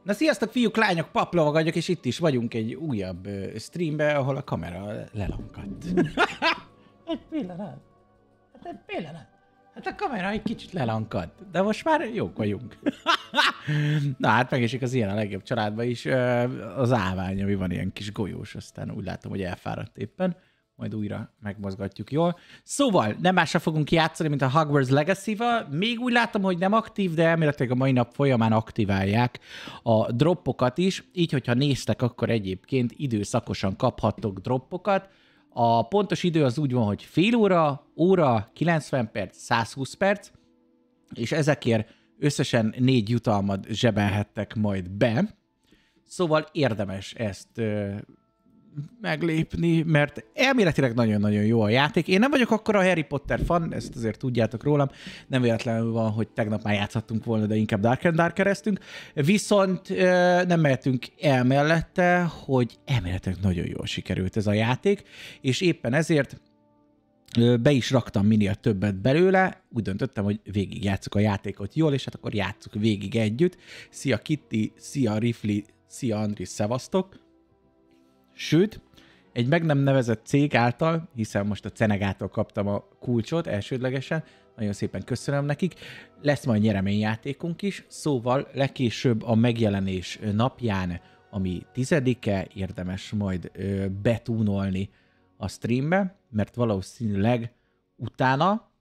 Na sziasztok fiúk, lányok, Paplovag vagyok, és itt is vagyunk egy újabb streambe, ahol a kamera lelankadt. Egy pillanat. Hát a kamera egy kicsit lelankadt, de most már jók vagyunk. Na hát megesik az ilyen a legjobb családban is. Az állvány, ami van ilyen kis golyós, aztán úgy látom, hogy elfáradt éppen. Majd újra megmozgatjuk jól. Szóval nem másra fogunk játszani, mint a Hogwarts Legacy-val. Még úgy látom, hogy nem aktív, de elméletileg a mai nap folyamán aktiválják a droppokat is. Így, hogyha néztek, akkor egyébként időszakosan kaphattok droppokat. A pontos idő az úgy van, hogy fél óra, 90 perc, 120 perc, és ezekért összesen 4 jutalmat zsebelhettek majd be. Szóval érdemes ezt meglépni, mert elméletileg nagyon-nagyon jó a játék. Én nem vagyok akkora Harry Potter fan, ezt azért tudjátok rólam, nem véletlenül van, hogy tegnap már játszhattunk volna, de inkább Dark and Darkereztünk, viszont nem mehetünk el mellette, hogy elméletileg nagyon jól sikerült ez a játék, és éppen ezért be is raktam minél többet belőle, úgy döntöttem, hogy végigjátszuk a játékot jól, és hát akkor játsszuk végig együtt. Szia Kitty, szia Rifli, szia Andris, szevasztok! Sőt, egy meg nem nevezett cég által, hiszen most a Cenegától kaptam a kulcsot elsődlegesen, nagyon szépen köszönöm nekik, lesz majd nyereményjátékunk is, szóval legkésőbb a megjelenés napján, ami 10-e, érdemes majd betúnolni a streambe, mert valószínűleg utána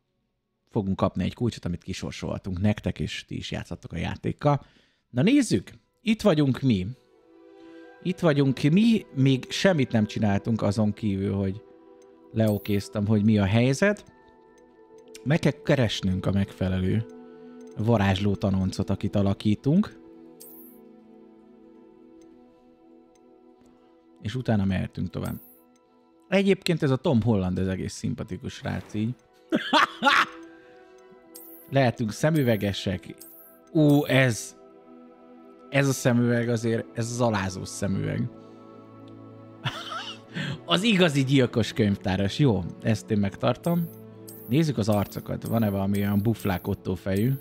fogunk kapni egy kulcsot, amit kisorsolhatunk nektek, és ti is játszhattok a játékkal. Na nézzük, itt vagyunk mi. Itt vagyunk mi, még semmit nem csináltunk azon kívül, hogy leokéztem, hogy mi a helyzet. Meg kell keresnünk a megfelelő varázsló tanoncot, akit alakítunk. És utána mehetünk tovább. Egyébként ez a Tom Holland, ez egész szimpatikus srác így. Lehetünk szemüvegesek. Ez a szemüveg azért, ez az alázós szemüveg. Az igazi gyilkos könyvtáros. Jó, ezt én megtartom. Nézzük az arcokat. Van-e valami olyan buflák Ottó fejű?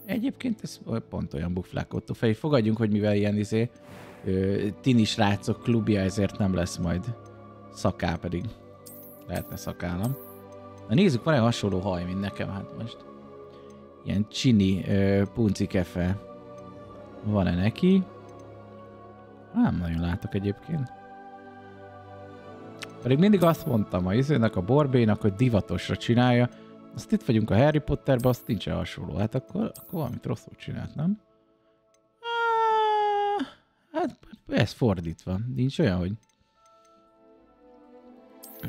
Egyébként ez pont olyan buflák Ottó fejű. Fogadjunk, hogy mivel ilyen tini srácok klubja, ezért nem lesz majd szakál, pedig lehetne szakállam. Na nézzük, van-e hasonló haj, mint nekem? Hát most ilyen csini puncikefe. Van-e neki? Nem nagyon látok egyébként. Pedig mindig azt mondtam a izének, a Borbénak, hogy divatosra csinálja. Azt itt vagyunk a Harry Potterben, azt nincsen hasonló. Hát akkor valamit rosszul csinált, nem? Hát ez fordítva. Nincs olyan, hogy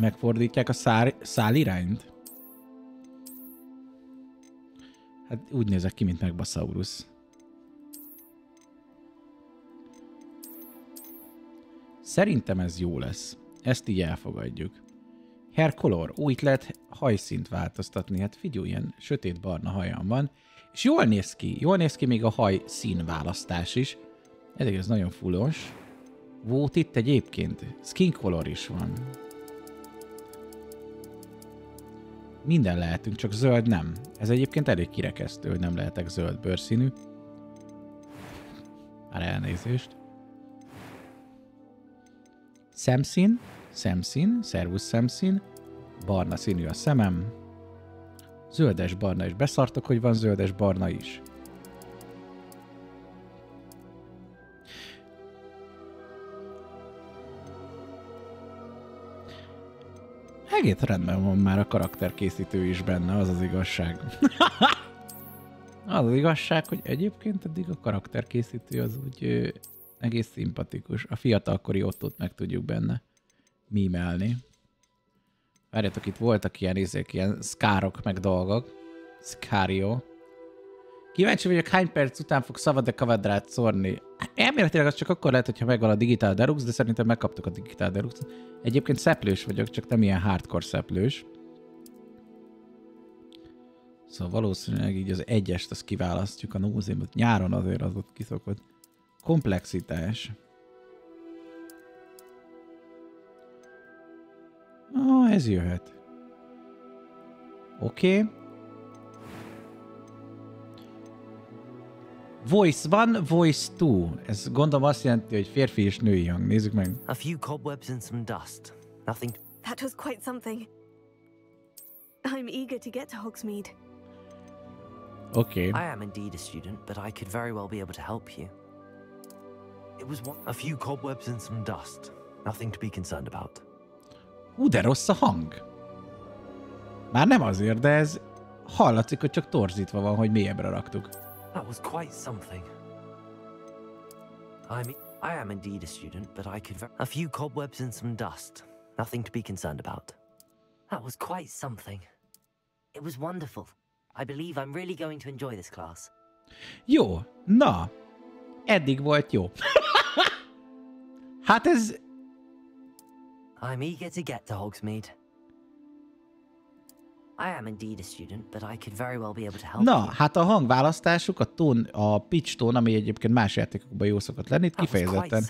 megfordítják a szálirányt. Hát úgy nézek ki, mint Megbasaurus. Szerintem ez jó lesz. Ezt így elfogadjuk. Hair color. Ó, itt lehet hajszínt változtatni. Hát figyelj, ilyen sötét-barna hajam van. És jól néz ki. Jól néz ki még a haj színválasztás is. Ez nagyon fullos. Volt itt egyébként. Skin color is van. Minden lehetünk, csak zöld nem. Ez egyébként elég kirekesztő, hogy nem lehetek zöld bőrszínű. Már elnézést. Szemszín, szervusz szemszín, barna színű a szemem, zöldes-barna is. Beszartok, hogy van zöldes-barna is. Egész rendben van már a karakterkészítő is benne, az az igazság. Az az igazság, hogy egyébként eddig a karakterkészítő az úgy egész szimpatikus. A fiatalkori Ottót meg tudjuk benne mímelni. Várjátok, itt voltak ilyen szkárok meg dolgok. Szkárió. Kíváncsi vagyok, hány perc után fog Szabad-e Kavadrát szórni. Elméletileg az csak akkor lehet, hogyha megvan a Digital Deluxe, de szerintem megkaptuk a Digital Deluxe-t. Egyébként szeplős vagyok, csak nem ilyen hardcore szeplős. Szóval valószínűleg így az egyest azt kiválasztjuk a nózémot. Nyáron azért az ott kiszokott. Komplexitás. Ez jöhet. Oké. Voice 1, Voice 2. Ez gondolom azt jelenti, hogy férfi és női hang. Nézzük meg. A few cobwebs and some dust. Nothing. That was quite something. I'm eager to get to Hogsmeade. Okay. I am indeed a student, but I could very well be able to help you. It was a few cobwebs and some dust. Nothing to be concerned about. Hú, de rossz a hang. Már nem azért, de ez hallatszik, hogy csak torzítva van, hogy mélyebbre raktuk. That was quite something. I am indeed a student, but I could a few cobwebs and some dust. Nothing to be concerned about. That was quite something. It was wonderful. I believe I'm really going to enjoy this class. Jó, na, eddig volt jó. Hát ez... I'm eager to get to Hogsmeade. I am indeed a student, but I could very well be able to help. Na, hát a hangválasztásuk, a pitch tone, ami egyébként más játékokban jó szokott lenni, kifejezetten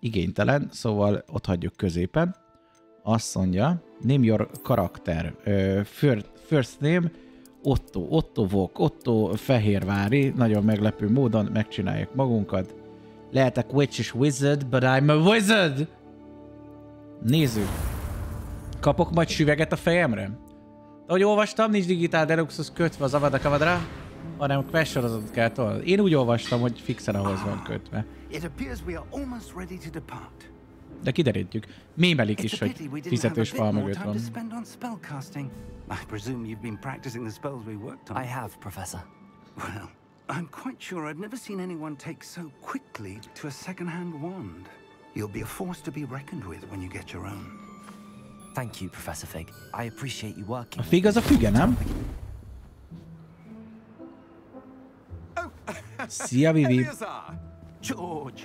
igénytelen, szóval ott hagyjuk középen. Azt mondja, name your character, first name, Ottó, Ottó Fehérvári, nagyon meglepő módon megcsináljuk magunkat. Lehetek witch és wizard, but I'm a wizard! Nézzük. Kapok majd süveget a fejemre? Ahogy olvastam, nincs digitál deluxhoz kötve az Avada Kedavra, hanem quest sorozatot kell tolni. Én úgy olvastam, hogy fixen ahhoz van kötve. De kiderítjük. Mémelik is, hogy fizetős fal mögött van. I have, Professor. Well, I'm quite sure I've never seen anyone take so quickly to a second-hand wand. You'll be a force to be reckoned with when you get your own. Thank you, Professor Fig. I appreciate you working. A Fig az a füge, nem? Szia, Vivi. George,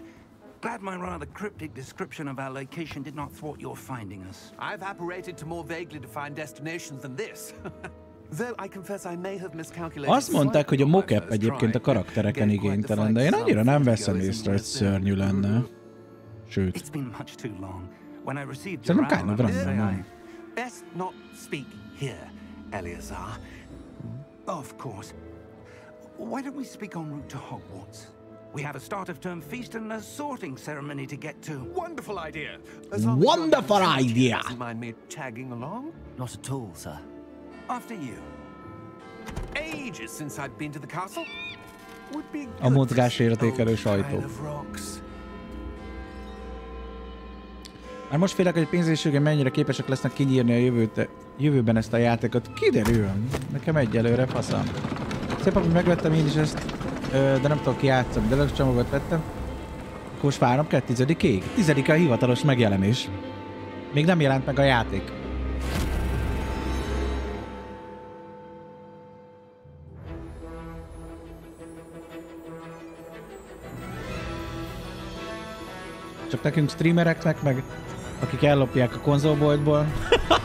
glad my rather cryptic description of our location did not thwart your finding us. I've apparated to more vaguely defined destinations than this. Though I confess I may have miscalculated. Azt mondták, hogy a mocap egyébként a karaktereken igénytelen, de én annyira nem veszem észre, hogy szörnyű lenne. Sőt. Szerintem kind of rendben van. Best not speak here, Eleazar. Of course. Why don't we speak en route to Hogwarts? We have a start of term feast and a sorting ceremony to get to. Wonderful idea. Wonderful idea. Mind me tagging along? Not at all, sir. After you. Ages since I'd been to the castle. Would be A mozgásértékelő sajtó. Már most félek, hogy pénzésüken mennyire képesek lesznek kinyírni a jövőben ezt a játékot. Kiderül. Nekem egyelőre faszam. Szép, hogy megvettem én is ezt, de nem tudok kijátszani. Deluxe csomagot vettem. Akkor most várom 10-ig. 10-e a hivatalos megjelenés. Még nem jelent meg a játék. Csak nekünk streamereknek, meg akik ellopják a konzolboltból,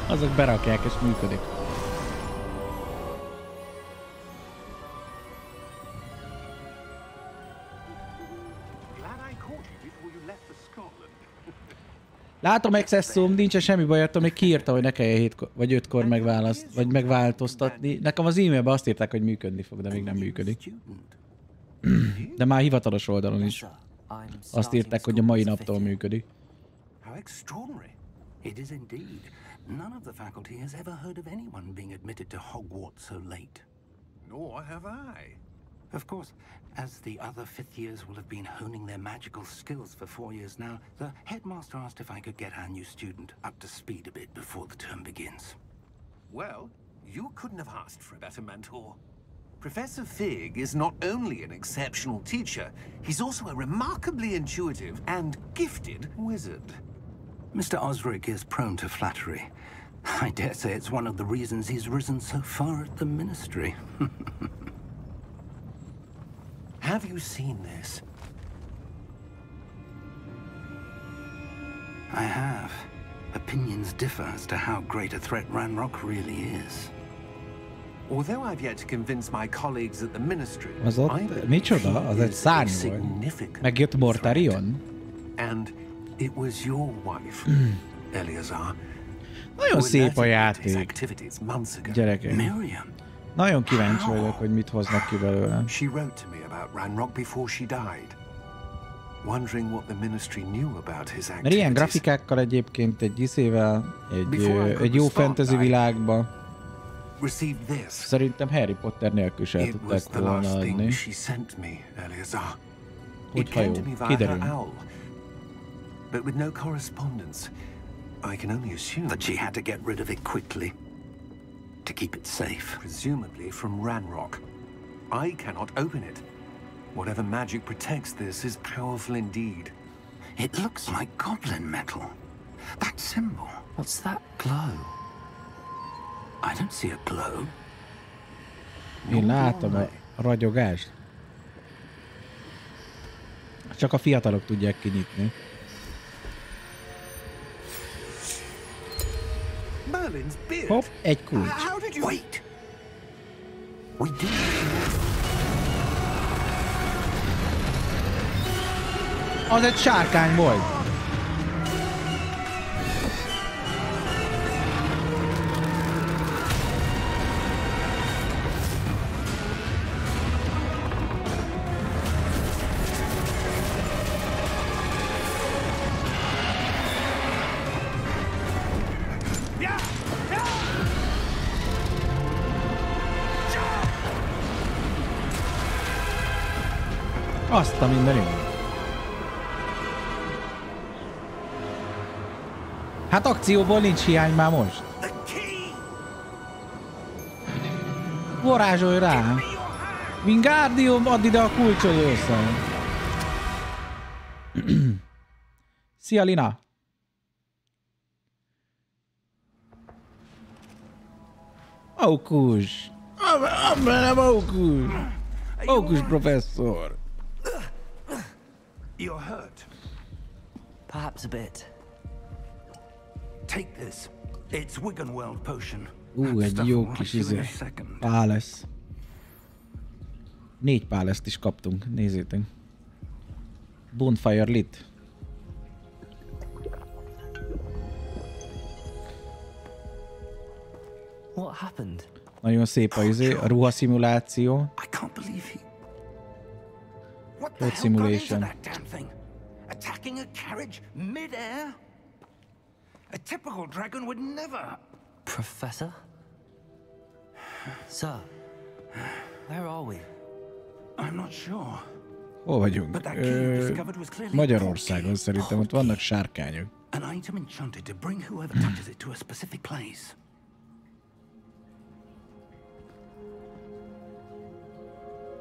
azok berakják és működik. Látom, Excessum, nincsen semmi baj, attól még kiírta, hogy ne kelljen 7 vagy 5-kor megváltoztatni. Nekem az e-mailben azt írták, hogy működni fog, de még nem működik. De már hivatalos oldalon is. Azt írták, hogy a mai naptól működik. How extraordinary. It is indeed. None of the faculty has ever heard of anyone being admitted to Hogwarts so late. Nor have I. Of course, as the other fifth years will have been honing their magical skills for 4 years now, the headmaster asked if I could get our new student up to speed a bit before the term begins. Well, you couldn't have asked for a better mentor. Professor Fig is not only an exceptional teacher, he's also a remarkably intuitive and gifted wizard. Mr. Osric is prone to flattery. I dare say it's one of the reasons he's risen so far at the ministry. Have you seen this? I have. Opinions differ as to how great a threat Ranrock really is. Although I've yet to convince my colleagues at the ministry, Az ott, micsoda? Az egy szárny volt. Megjött Mortarion? And it was your wife, Eleazar. Nagyon szép a játék. Gyerekek. Miriam. Nagyon kíváncsi vagyok, hogy mit hoznak ki belőle. She wrote to me about Ranrock before she died. Wondering what the ministry knew about his activities. Mert ilyen grafikákkal egyébként egy egy jó fantasy világba szerintem Harry Potter nélkül se tudták volna adni. Hogyha jó, kiderül. But with no correspondence, I can only assume that she had to get rid of it quickly to keep it safe. Presumably from Ranrock. I cannot open it. Whatever magic protects this is powerful indeed. It looks like goblin metal. That symbol. What's that glow? I don't see a glow. Én látom a ragyogást. Csak a fiatalok tudják kinyitni. Hopp, egy kulcs. Wait. We did. Az egy sárkány volt. Azt a mindenit. Hát akcióból nincs hiány már most. Varázsolj rá! Wingardium, add ide a kulcsot össze. Szia, Lina! Aukus! Nem Aukus! Aukus professzor! You're hurt. Perhaps a bit. Take this. It's Wiggenweld potion. Egy jó kis pál lesz. 4 pál ezt is kaptunk, nézzétek. Bonfire lit. What happened? Nagyon szép a ruhaszimuláció. I can't believe he... What the Code hell got into simulation. that damn thing? Attacking a carriage mid-air? A typical dragon would never... Professor? Sir, where are we? I'm not sure. Hol vagyunk? But that key you discovered was clearly Magyarországon szerintem, ott vannak sárkányok. an item enchanted to bring whoever touches it to a specific place.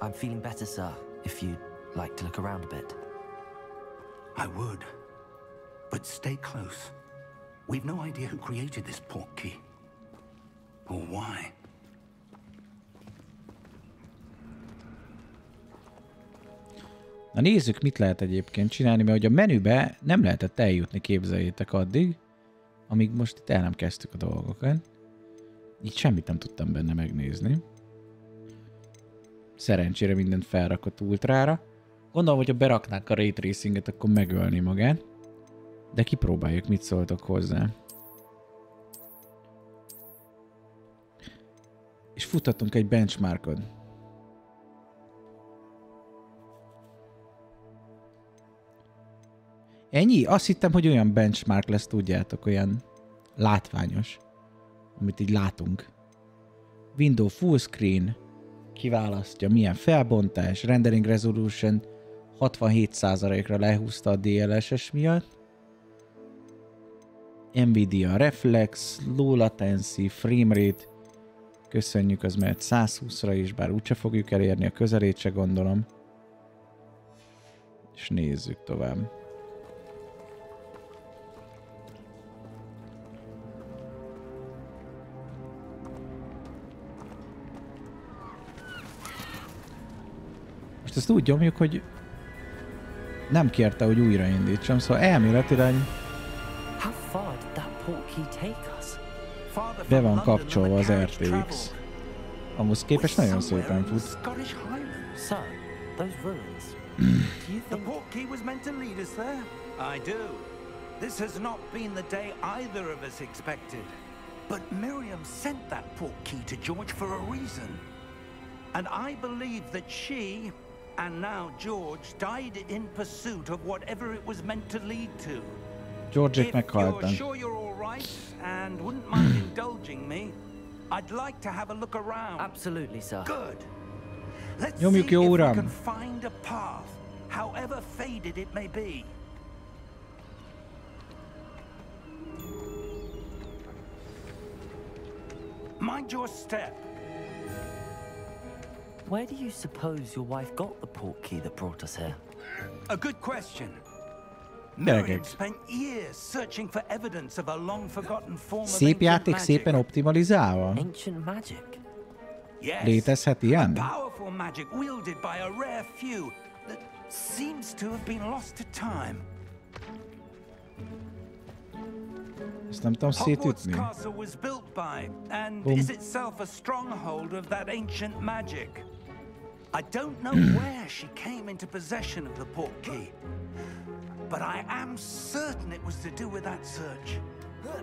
I'm feeling better, sir, if you'd like to look around a bit. I would. But stay close. We've no idea who created this portkey. Or why. Na nézzük, mit lehet egyébként csinálni, mert hogy a menübe nem lehetett eljutni, képzeljétek addig, amíg most itt el nem kezdtük a dolgokat. Így semmit nem tudtam benne megnézni. Szerencsére mindent felrakott ultrára. Gondolom, hogy ha beraknánk a ray tracinget, akkor megölni magát. De kipróbáljuk, mit szóltok hozzá. És futhatunk egy benchmarkot. Ennyi? Azt hittem, hogy olyan benchmark lesz, tudjátok, olyan látványos, amit így látunk. Window full screen, kiválasztja, milyen felbontás, rendering resolution 67%-ra lehúzta a DLSS miatt. Nvidia reflex, low latency, framerate, köszönjük, az mehet 120-ra is, bár úgyse fogjuk elérni, a közelét se gondolom. És nézzük tovább. Most ezt úgy nyomjuk, hogy nem kérte, hogy újraindítsam, szóval elméletileg be van kapcsolva az RTX. Ahhoz képest nagyon szépen fut. The portkey was meant to lead us there? I do. This has not been the day either of us expected. But Miriam sent that portkey to George for a reason. And I believe that she, and now George, died in pursuit of whatever it was meant to lead to. George-ék If meghaltak. you're sure you're all right and wouldn't mind indulging me, I'd like to have a look around. Absolutely, sir. Good. Let's see Nyomjuk, if jó we uram. can find a path, however faded it may be. Mind your step. Where do you suppose your wife got the portkey that brought us here? A good question. Gyerekek. Miriam spent years searching for evidence of a long-forgotten form of Szép ancient játék, magic. szépen optimalizálva. Ancient magic. Yes. Létezhet ilyen? Powerful magic wielded by a rare few that seems to have been lost to time. Ezt nem tudom Hogwarts szétütni. Castle was built by and Boom. is itself a stronghold of that ancient magic. I don't know where she came into possession of the portkey, but I am certain it was to do with that search.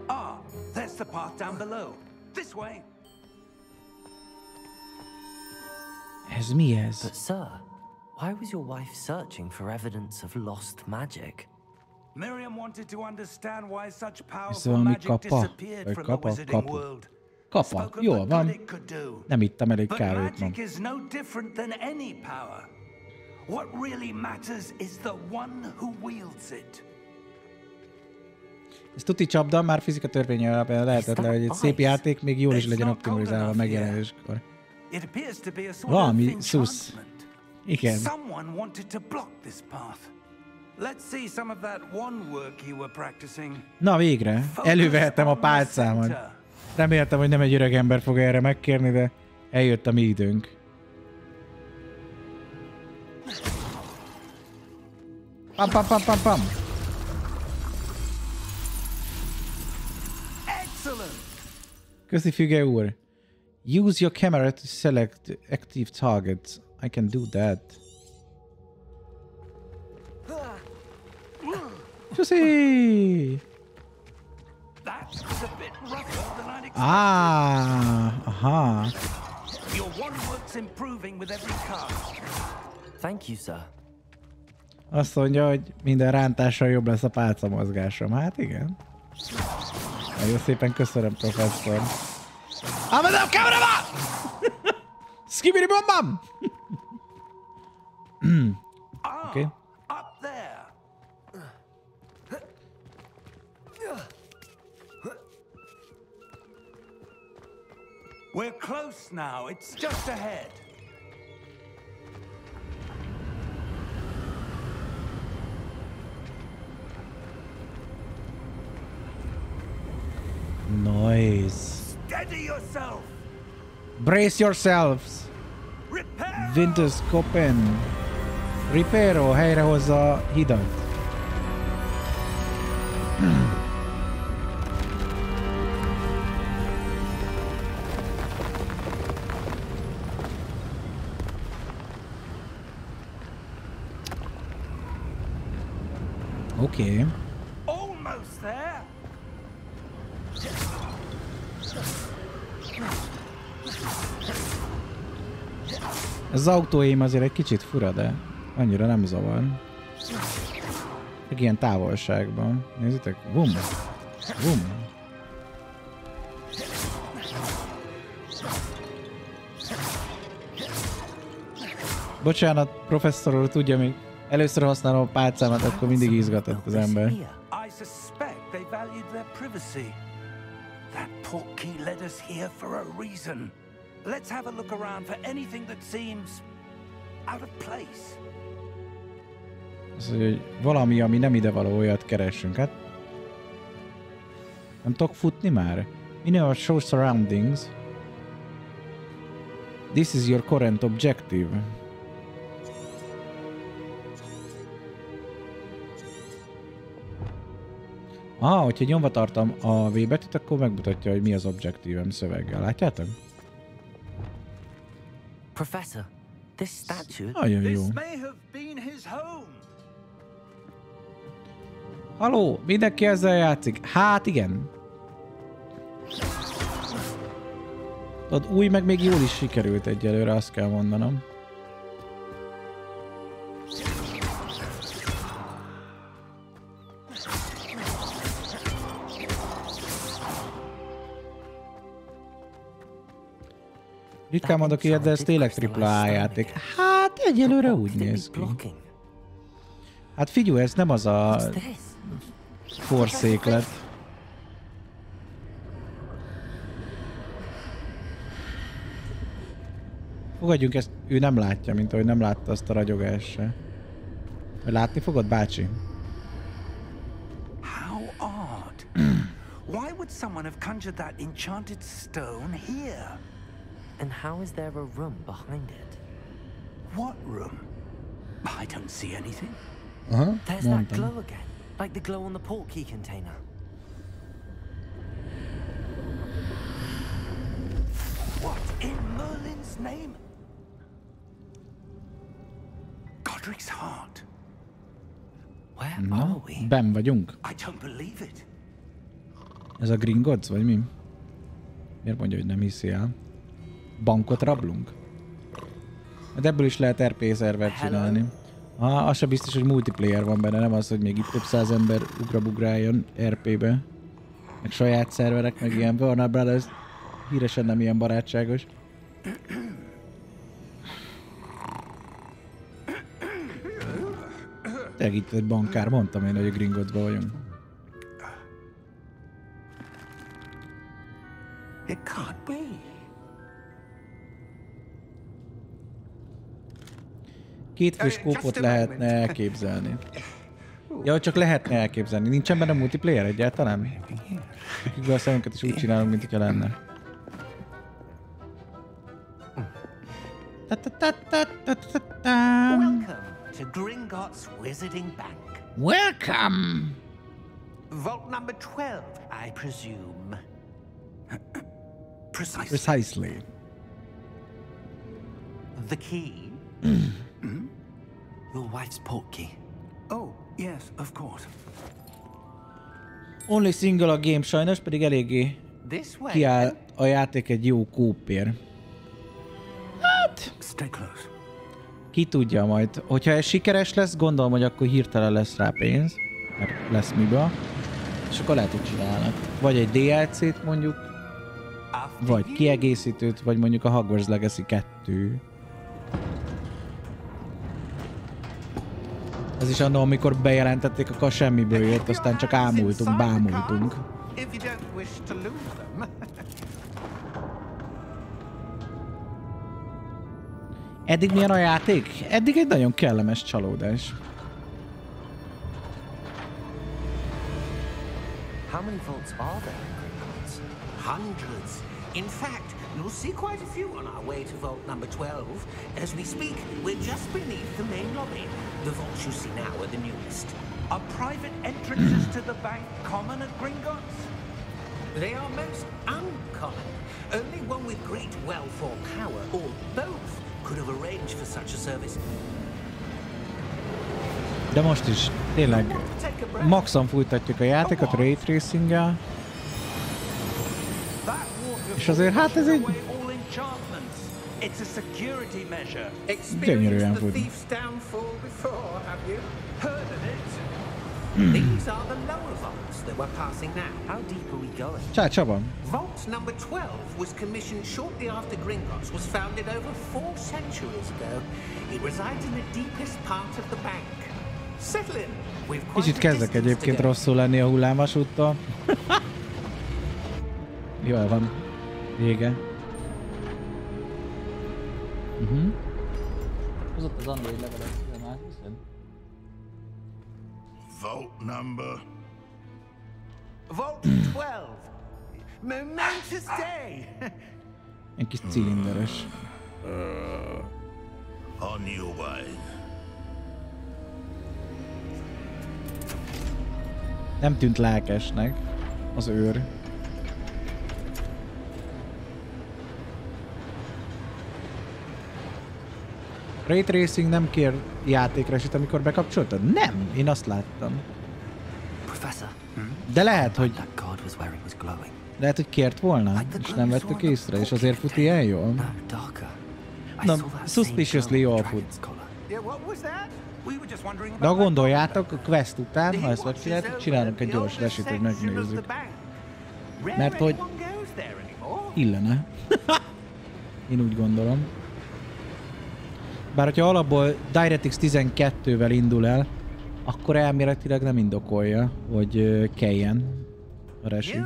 Ah, there's the path down below. This way. Ez mi ez? But sir, why was your wife searching for evidence of lost magic? Miriam wanted to understand why such Ez powerful valami magic kapa? disappeared Vagy from the kapa? wizarding Kapu. world. Kapa. Spoke of Jól what van. good it could do. Nem ittam elég But kávét ma. magic is no different than any power. What really matters is the one who wields it. Ez tuti csapda, már fizika törvénye alapján lehetetlen, hogy egy szép játék még jól is legyen optimalizálva a megjelenéskor. It appears to be a sort Valami of szusz. enchantment. Igen. Someone wanted to block this path. Let's see some of that one work you were practicing. Na végre, elővehettem a pálcámat. Reméltem, hogy nem egy öreg ember fog erre megkérni, de eljött a mi időnk. Pam, pam, pam, pam, pam. Excellent. Köszi, Füge úr. Use your camera to select active targets. I can do that. Köszi! That was a bit rougher than I'd expected. Aha. Your one work's improving with every cast. Thank you, sir. Azt mondja, hogy minden rántással jobb lesz a pálca mozgásom. Hát igen. Nagyon szépen köszönöm, professzor. Madame cameraman! Skibidi bom bam! Okay. Up there. We're close now. It's just ahead. Nice. Steady yourself. Brace yourselves. Repair. Winters Copen. Reparo helyrehozza a hidat. Oké. Almost there. Az autóim azért egy kicsit fura, de annyira nem zavar. Csak ilyen távolságban. Nézzétek, bum! Bum! Bocsánat, professzor úr, tudja, még először használom a pálcámat, akkor mindig izgatott az ember. I suspect they valued their privacy. That portkey led us here for a reason. Let's have a look around for anything that seems out of place. Az, hogy valami, ami nem idevaló, olyat keressünk. Hát nem tudok futni már? Minél show surroundings. This is your current objective. Hogyha nyomva tartom a V betűt, akkor megmutatja, hogy mi az objektívem szöveggel. Látjátok? Professor, this statue... Nagyon jó. This may have been his home. Haló, mindenki ezzel játszik? Hát igen. Az új meg még jól is sikerült egyelőre, azt kell mondanom. Ritkán mondok ilyet, de ez tényleg AAA játék. Hát egyelőre úgy néz ki. Hát figyelj, ez nem az a forszéklet. Fogadjunk ezt, ő nem látja, mint ahogy nem látta azt a ragyogást se. Látni fogod, bácsi? How odd. Why would someone have conjured that enchanted stone here? And how is there a room behind it? What room? I don't see anything. There's that glow again, like the glow on the portkey container. What in Merlin's name? Godric's heart. Where are we? Benn vagyunk. I don't believe it. Ez a Gringotts, vagy mi? Miért mondja, hogy nem hiszi el? Bankot rablunk? De ebből is lehet RP szervert csinálni. Az sem biztos, hogy multiplayer van benne, nem az, hogy még itt több száz ember ugrabugráljon RP-be. Meg saját szerverek, meg ilyen Warner Brothers híresen nem ilyen barátságos. Tényleg itt egy bankár, mondtam én, hogy a Gringottsban vagyunk. It can't be. Kétfős kópot lehetne elképzelni. Ja, csak lehetne elképzelni. Nincsen benne multiplayer egyáltalán? Akikből a szemünket is úgy csinálunk, mint hogyha lenne. Welcome to Gringotts Wizarding Bank. Welcome! Vault number 12, I presume. Precisely. The key? Your wife's portkey. Oh, yes, of course. Only single a game sajnos, pedig eléggé kiáll a játék egy jó kópér. Hát... Stay close. Ki tudja majd. Hogyha ez sikeres lesz, gondolom, hogy akkor hirtelen lesz rá pénz. Mert lesz miből. És akkor lehet, hogy csinálnak. Vagy egy DLC-t mondjuk. Vagy kiegészítőt, vagy mondjuk a Hogwarts Legacy 2. Ez is annól, amikor bejelentették, akkor semmiből jött, aztán csak ámultunk, bámultunk. Eddig milyen a játék? Eddig egy nagyon kellemes csalódás. How many vaults are there in Gringotts? Hundreds. In fact, you'll see quite a few on our way to vault number 12. As we speak, we're just beneath the main lobby. The vaults you see now are the newest. Are private entrances to the bank common at Gringotts? They are most uncommon. Only one with great wealth or power, or both, could have arranged for such a service. De most is tényleg maxon fújtatjuk a játékot Ray Tracing-gel. És azért hát ez egy gyönyörűen fut. These are the lower vaults that we're passing now. How deep are we going? Csaba. Vault number 12 was commissioned shortly after Gringotts was founded over 4 centuries ago. It resides in the deepest part of the bank. Settle in. Kicsit kezdek egyébként rosszul lenni a hullámvasúttal. Jól van. Vége. Hozott az Android levelet, de már hiszed? Vault number... Vault 12. Momentous day. Egy kis cilinderes. On your way. Nem tűnt lelkesnek az őr. Ray Tracing nem kér játékresít, amikor bekapcsoltad? Nem, én azt láttam. Professor. De lehet, hogy... That card was where it was glowing. Lehet, hogy kért volna, és nem vettük észre, és azért fut ilyen jól. Na, suspiciously jól fut. De ha gondoljátok, a quest után, ha ezt megcsináltuk, csinálunk egy gyors resit, hogy megnézzük. Mert hogy illene. Én úgy gondolom. Bár hogyha alapból DirectX 12-vel indul el, akkor elméletileg nem indokolja, hogy kelljen a resi.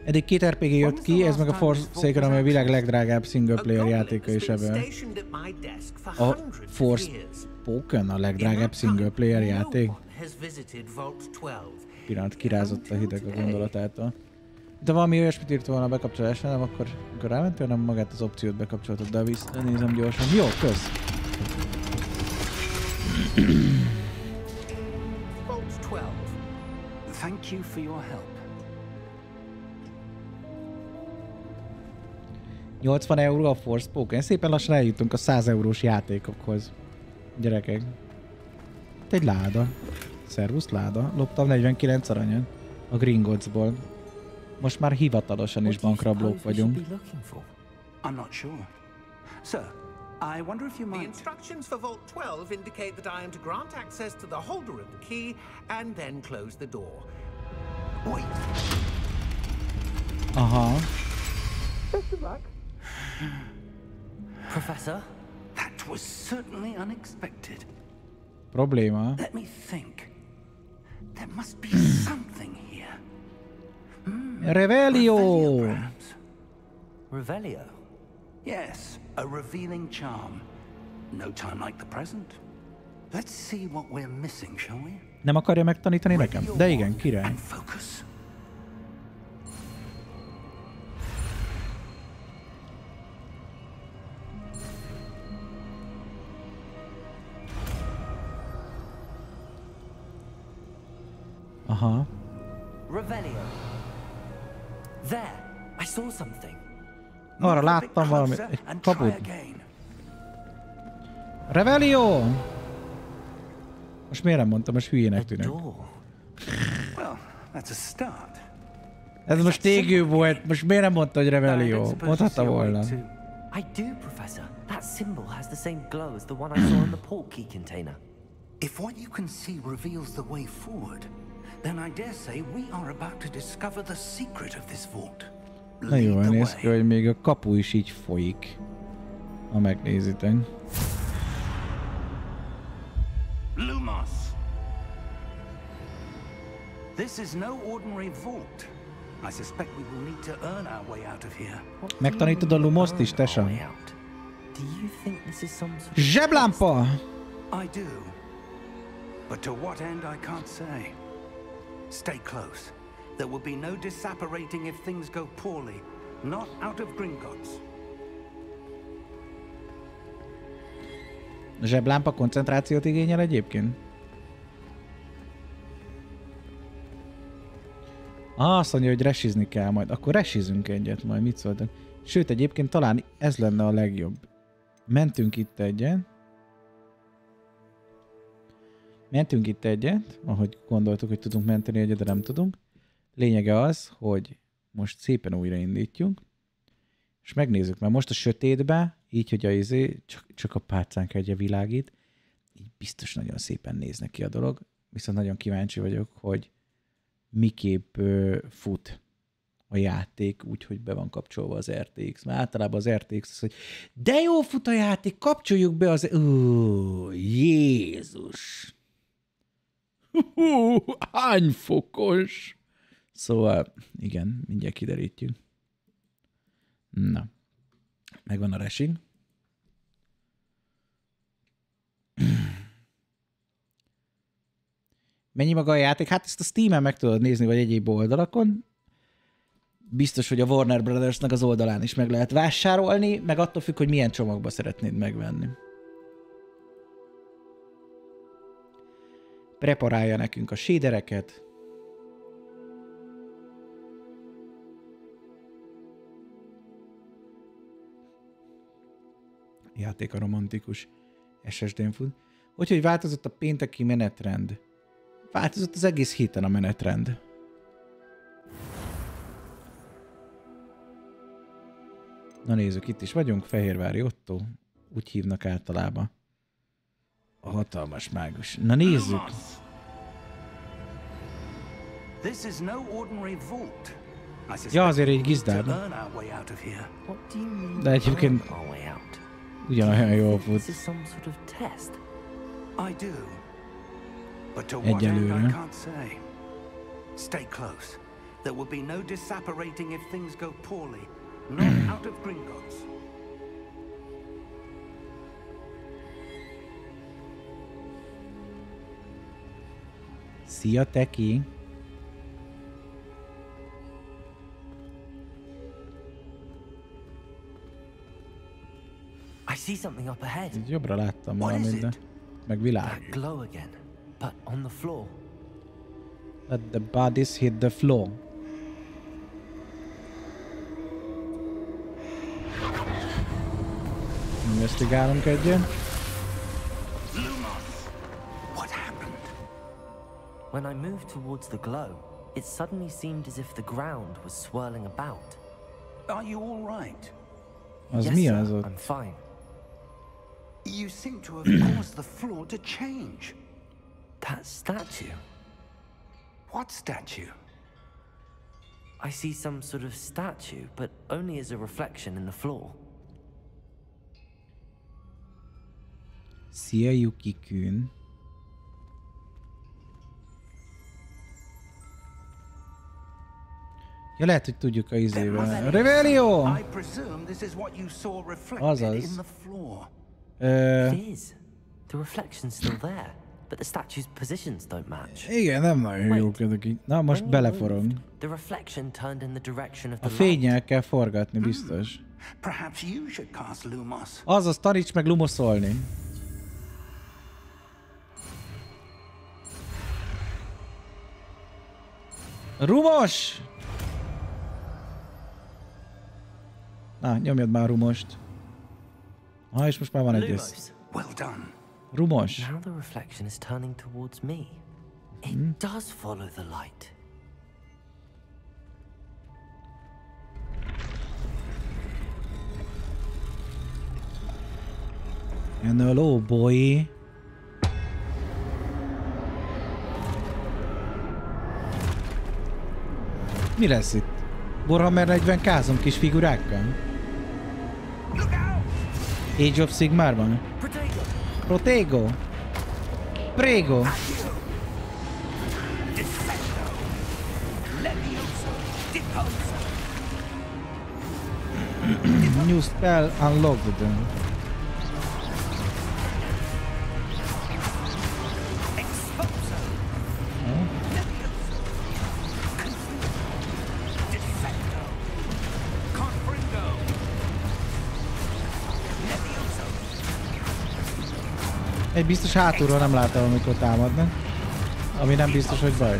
Eddig 2 RPG jött ki, ez meg a Forsaken, ami a világ legdrágább single player játéka is ebben. A Forspoken a legdrágább single player játék? Pillanat, kirázott a hideg a gondolatától. De valami olyasmit írt volna a bekapcsolásra, nem akkor rámentél, nem magát az opciót bekapcsoltad, de visszanézem gyorsan. Jó, kösz! Thank you for your help. 80 euró a Forspoken. Szépen lassan eljutunk a 100 eurós játékokhoz. Gyerekek. Itt egy láda. Szervusz láda. Loptam 49 aranyat a Gringottsból. Most már hivatalosan is bankrablók vagyunk. I'm not sure. Sir, I wonder if you might... The instructions for Vault 12 indicate that I am to grant access to the holder of the key and then close the door. Wait. Aha. Best of luck. Professor? That was certainly unexpected. Probléma. Let me think. There must be something here. Revelio! Perhaps. Revelio? Yes, a revealing charm. No time like the present. Let's see what we're missing, shall we? Nem akarja megtanítani nekem? De igen, király. And focus. Aha. Revelio. There, I saw something. Arra láttam valami, egy kaput. Revelio! Most miért nem mondtam, most hülyének tűnök. Well, that's a start. Ez most égő volt, most miért nem mondta, hogy Revelio? Mondhatta volna. I do, Professor. That symbol has the same glow as the one I saw in the port key container. If what you can see reveals the way forward, then I dare say we are about to discover the secret of this vault. Na jól néz ki, hogy még a kapu is így folyik, ha megnézitek. Lumos. This is no ordinary vault. I suspect we will need to earn our way out of here. Megtanítod a Lumoszt is, te sem? Do you think this is some sort of Zseblámpa! I do. But to what end I can't say. Stay close. There will be no disapparating if things go poorly. Not out of Gringotts. A zseblámpa koncentrációt igényel egyébként? Azt mondja, hogy resizni kell majd. Akkor resizünk egyet majd, mit szóltak? Sőt, egyébként talán ez lenne a legjobb. Mentünk itt egyet, ahogy gondoltuk, hogy tudunk menteni egyet, de nem tudunk. Lényege az, hogy most szépen újraindítjuk, és megnézzük, mert most a sötétbe, így, hogy csak a pálcánk egye világít, így biztos nagyon szépen néz neki a dolog, viszont nagyon kíváncsi vagyok, hogy miképp fut a játék, úgyhogy be van kapcsolva az RTX. Mert általában az RTX az, hogy de jó fut a játék, kapcsoljuk be az... Jézus! Hány fokos! Szóval, igen, mindjárt kiderítjük. Na, megvan a resing. Mennyi maga a játék? Hát ezt a Steam-en meg tudod nézni, vagy egyéb oldalakon. Biztos, hogy a Warner Brothersnek az oldalán is meg lehet vásárolni, meg attól függ, hogy milyen csomagba szeretnéd megvenni. Preparálja nekünk a shadereket. Játék a romantikus. SSD-n fut. Hogy változott a pénteki menetrend? Változott az egész héten a menetrend. Na nézzük, itt is vagyunk, Fehérvári Ottó. Úgy hívnak általában. A hatalmas mágus. Na nézzük. Ja, azért egy gizdád. De egyébként ugyanolyan jól fut. Egyelőre. Stay close. There will be no disapparating if things go poorly. Not out of Gringotts. Szia, Teki! I see something up ahead. Jobbra láttam valamit, de meg világ. That glow again, but on the floor. Let the bodies hit the floor. Investigálunk egyen. What happened? When I moved towards the glow, it suddenly seemed as if the ground was swirling about. Are you all right? Az Yes, mi sir, az ott? I'm fine. You seem to have caused the floor to change. That statue. What statue? I see some sort of statue, but only as a reflection in the floor. Szia, Yuki-kun. Ja, lehet, hogy tudjuk a izével. Revelio! I presume this is what you saw reflected Azaz. in the floor. It is. The reflection's still there, but the statue's positions don't match. Igen, nem nagyon jók ezek így. Na, most beleforog. The reflection turned in the direction of A the light. fénnyel kell forgatni, biztos. Perhaps you should cast Lumos. Azaz, taníts meg lumoszolni. Rumos! Na, nyomjad már Rumost. És most már van egy ez. Well done. Rumos. Now the reflection is turning towards me. It does follow the light. And hello, boy. Mi lesz itt? Warhammer 40k-zom kis figurákkal? Age of Sigmarban? Protego! Prego! New spell unlocked. Egy biztos hátulról nem látom, amikor támadnak. Ami nem biztos, hogy baj.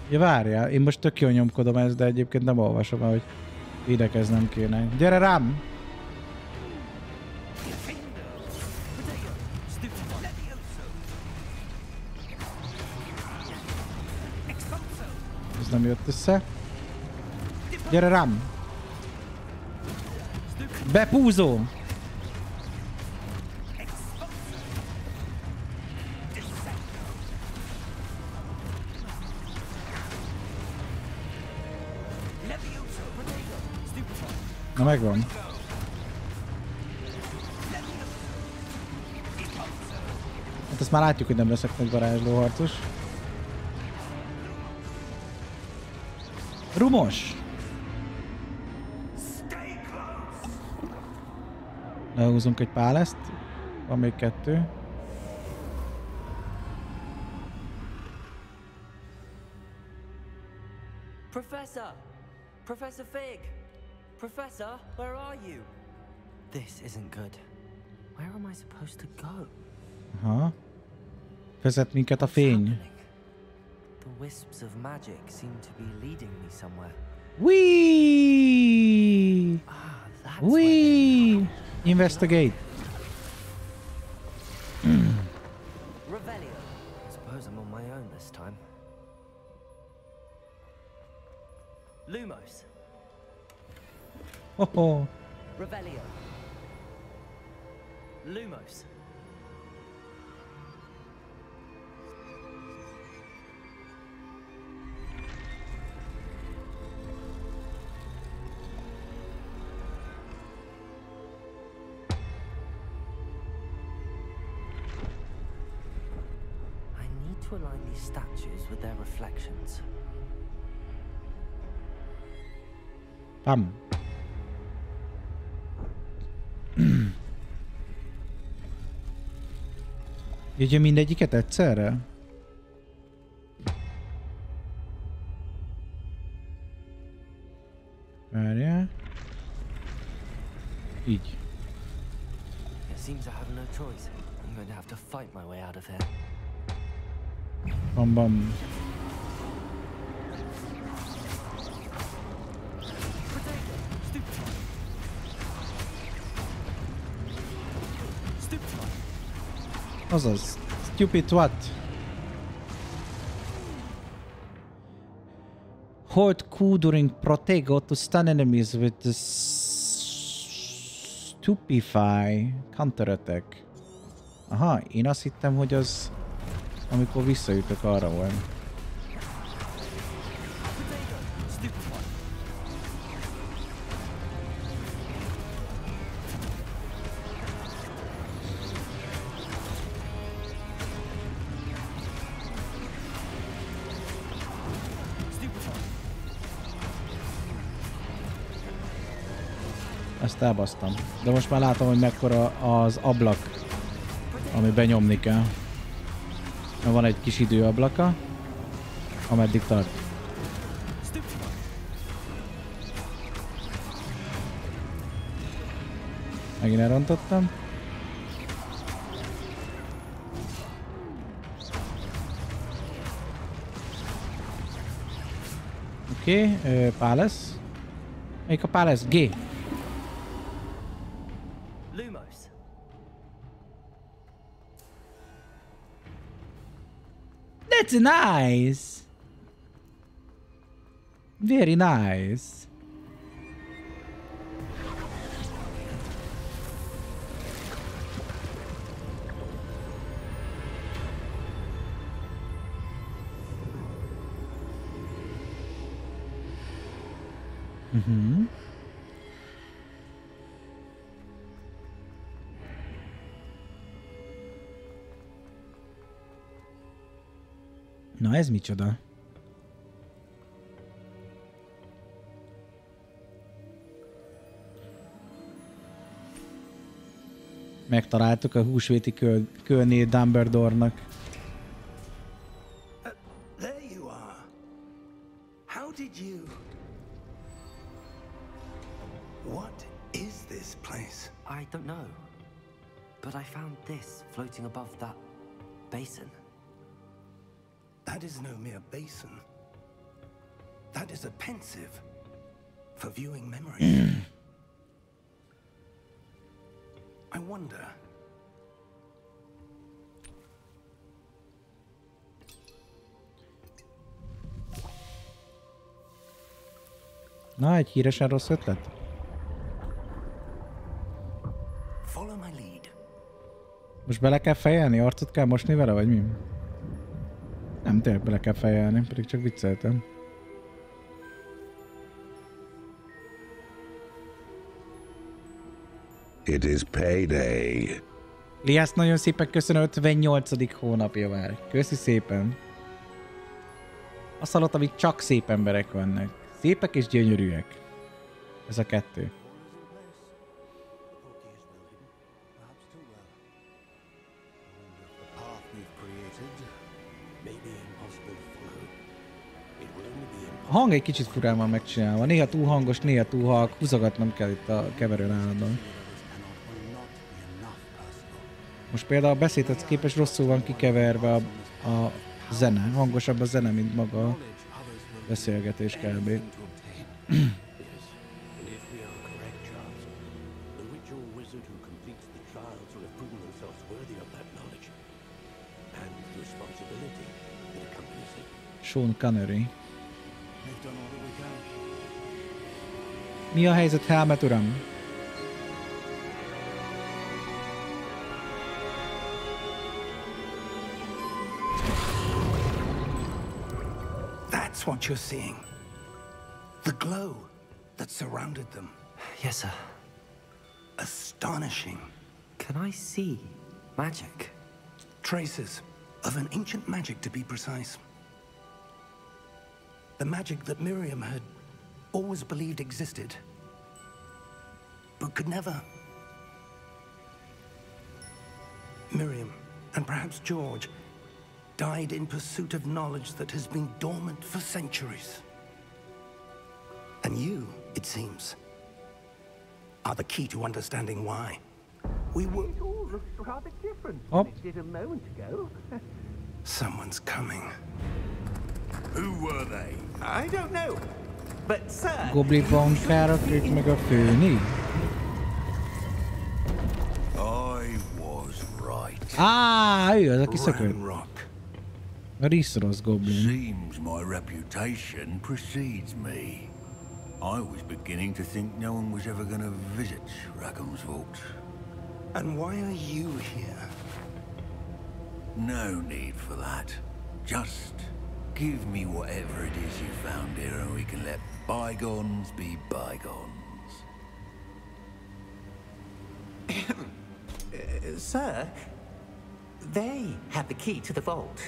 Ja, várjál, én most tök jól nyomkodom ezt, de egyébként nem olvasom, hogy védekeznem kéne. Gyere rám! Ez nem jött össze. Gyere rám! Bepúzó! Na megvan. Hát ezt már látjuk, hogy nem leszek nagy varázslóharcos. Rumos! Lehúzunk egy páleszt. Van még 2. Professor! Professor Fig! Professor, where are you? This isn't good. Where am I supposed to go? Aha. Vezet minket a fény. The wisps of magic seem to be leading me somewhere. Whee! Whee! Investigate. Revelio. I suppose I'm on my own this time. Lumos. Ho-ho. Revelio. Lumos. I need to align these statues with their reflections. Pam. Jöjjön mindegyiket egyszerre? Várjál. Így. It seems I have no choice. I'm going to have to fight my way out of here. Bam bam. Azaz. Stupid what? Hold Q during protego to stun enemies with the stupefy counter attack. Aha, én azt hittem, hogy az amikor visszajutok arra volt. Ezt elbasztam. De most már látom, hogy mekkora az ablak, ami benyomni kell. Van egy kis időablaka, ameddig tart. Megint elrontottam. Oké, Palace. Melyik a Palace? G. That's nice. Very nice. Na ez micsoda? Megtaláltuk a húsvéti kölnét Dumbledore-nak. There you are. How did you... What is this place? I don't know. But I found this floating above that basin. That is no mere basin. That is a pensive for viewing memories. I wonder. Na, egy híresen rossz ötlet? Follow my lead. Most bele kell fejelni? Arcot kell mosni vele, vagy mi? Nem, tényleg bele kell fejelni, pedig csak vicceltem. It is payday. Liász, nagyon szépen köszönöm, 58. hónapja már. Köszi szépen. Azt hallottam, hogy csak szép emberek vannak. Szépek és gyönyörűek. Ez a kettő. A hang egy kicsit furán van megcsinálva. Néha túl hangos, néha túl halk. Húzogatnom kell itt a keverőn állandóan. Most például a beszédhez képest rosszul van kikeverve a zene. Hangosabb a zene, mint maga a beszélgetés kb. Yes, and if we are correct, Charles, the witch or wizard who completes the trials will have proven themselves worthy of that knowledge and the responsibility that accompanies it. Sean Connery. They've done all that we can. Mi a helyzet, Helmet uram? That's what you're seeing. The glow that surrounded them. Yes, sir. Astonishing. Can I see magic? Traces of an ancient magic, to be precise. The magic that Miriam had always believed existed, but could never. Miriam, and perhaps George, died in pursuit of knowledge that has been dormant for centuries. And you, it seems, are the key to understanding why. We were... It all looks rather different Oh. than it did a moment ago. Someone's coming. Who were they? I don't know. But, sir... Goblibonkára klik meg a főni. I was right. Ő az, aki szökött. Rock. A Riszrosz goblin. Seems my reputation precedes me. I was beginning to think no one was ever going to visit Rackham's vault. And why are you here? No need for that. Just give me whatever it is you found here and we can let bygones be bygones. Sir, they have the key to the vault.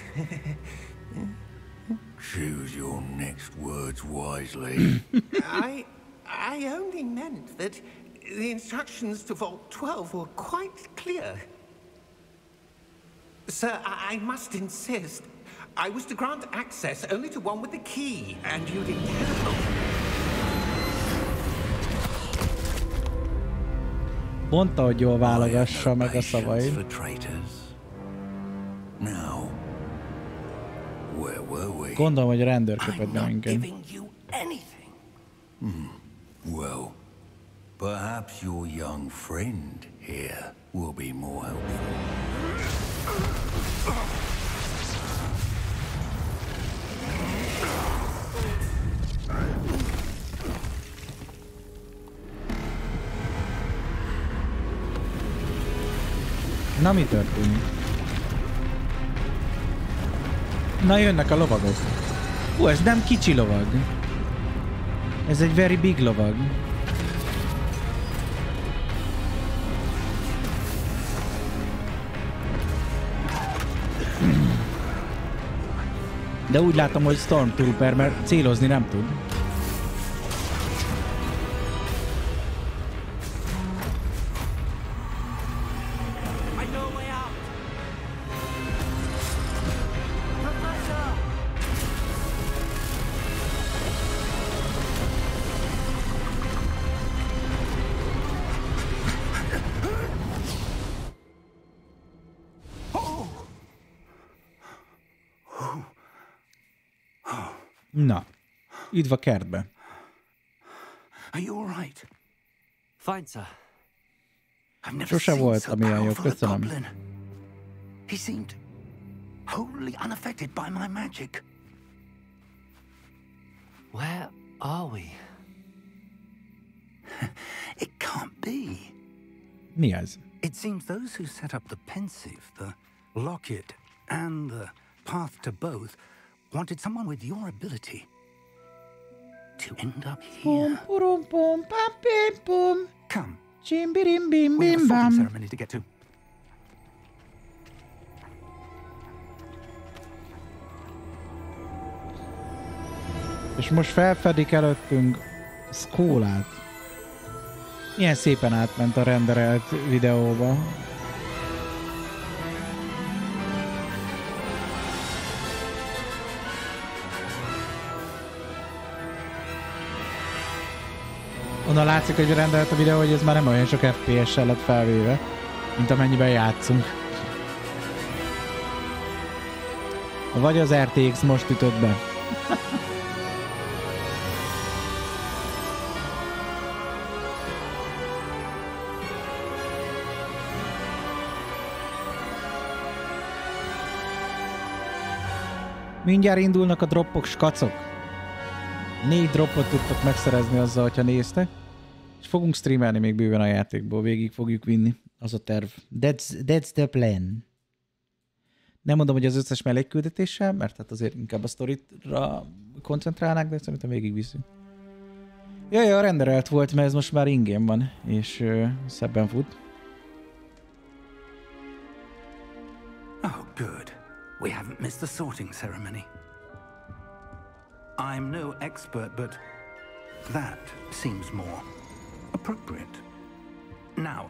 Choose your next words wisely. I only meant that the instructions to Vault 12 were quite clear. Sir, I must insist. I was to grant access only to one with the key, and you didn't have. Mondta, hogy jól válogassa meg a szavaid. For traitors. Now, where were we? Gondolom, hogy a rendőr köpött I'm be not minket. giving you anything. Well, perhaps your young friend here will be more helpful. Na, mi történik? Na, jönnek a lovagok. Ez nem kicsi lovag. Ez egy very big lovag. De úgy látom, hogy Stormtrooper, mert célozni nem tud. Na, üdv a kertbe. Are you all right? Fine, sir. I've never Sose seen volt, so ami olyan jó, powerful a köszönöm. goblin. He seemed wholly unaffected by my magic. Where are we? It can't be. Mi ez? It seems those who set up the pensive, the locket, and the path to both wanted someone with your ability to end up here. Pum, pum, pam, pim, pum. Come, Csimbirim, bim, we have a bim, sorting bam. ceremony to get to. És most felfedik előttünk Skólát. Milyen szépen átment a renderelt videóba. Onnan látszik, hogy rendelt a videó, hogy ez már nem olyan sok FPS-sel lett felvéve, mint amennyiben játszunk. Vagy az RTX most ütött be. Mindjárt indulnak a droppok, skacok. 4 droppot tudtok megszerezni azzal, hogyha néztek. És fogunk streamelni még bőven a játékból, végig fogjuk vinni. Az a terv. That's the plan. Nem mondom, hogy az összes mellékküldetéssel, mert hát azért inkább a sztoritra koncentrálnák, de szerintem végig viszünk. Jaj, a renderelt volt, mert ez most már ingame van, és szebben fut. Oh, good. We haven't missed the sorting ceremony. I'm no expert, but that seems more appropriate. Now,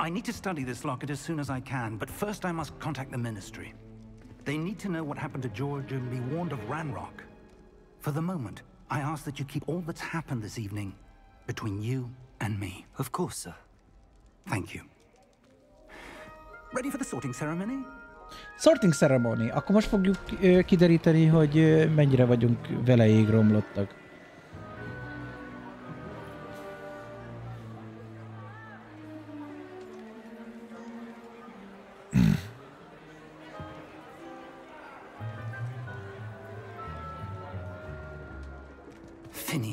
I need to study this locket as soon as I can, but first I must contact the ministry. They need to know what happened to George and be warned of Ranrock. For the moment, I ask that you keep all that's happened this evening between you and me. Of course, sir. Thank you. Ready for the sorting ceremony? Sorting ceremony. Akkor most fogjuk kideríteni, hogy mennyire vagyunk veleig romlottak.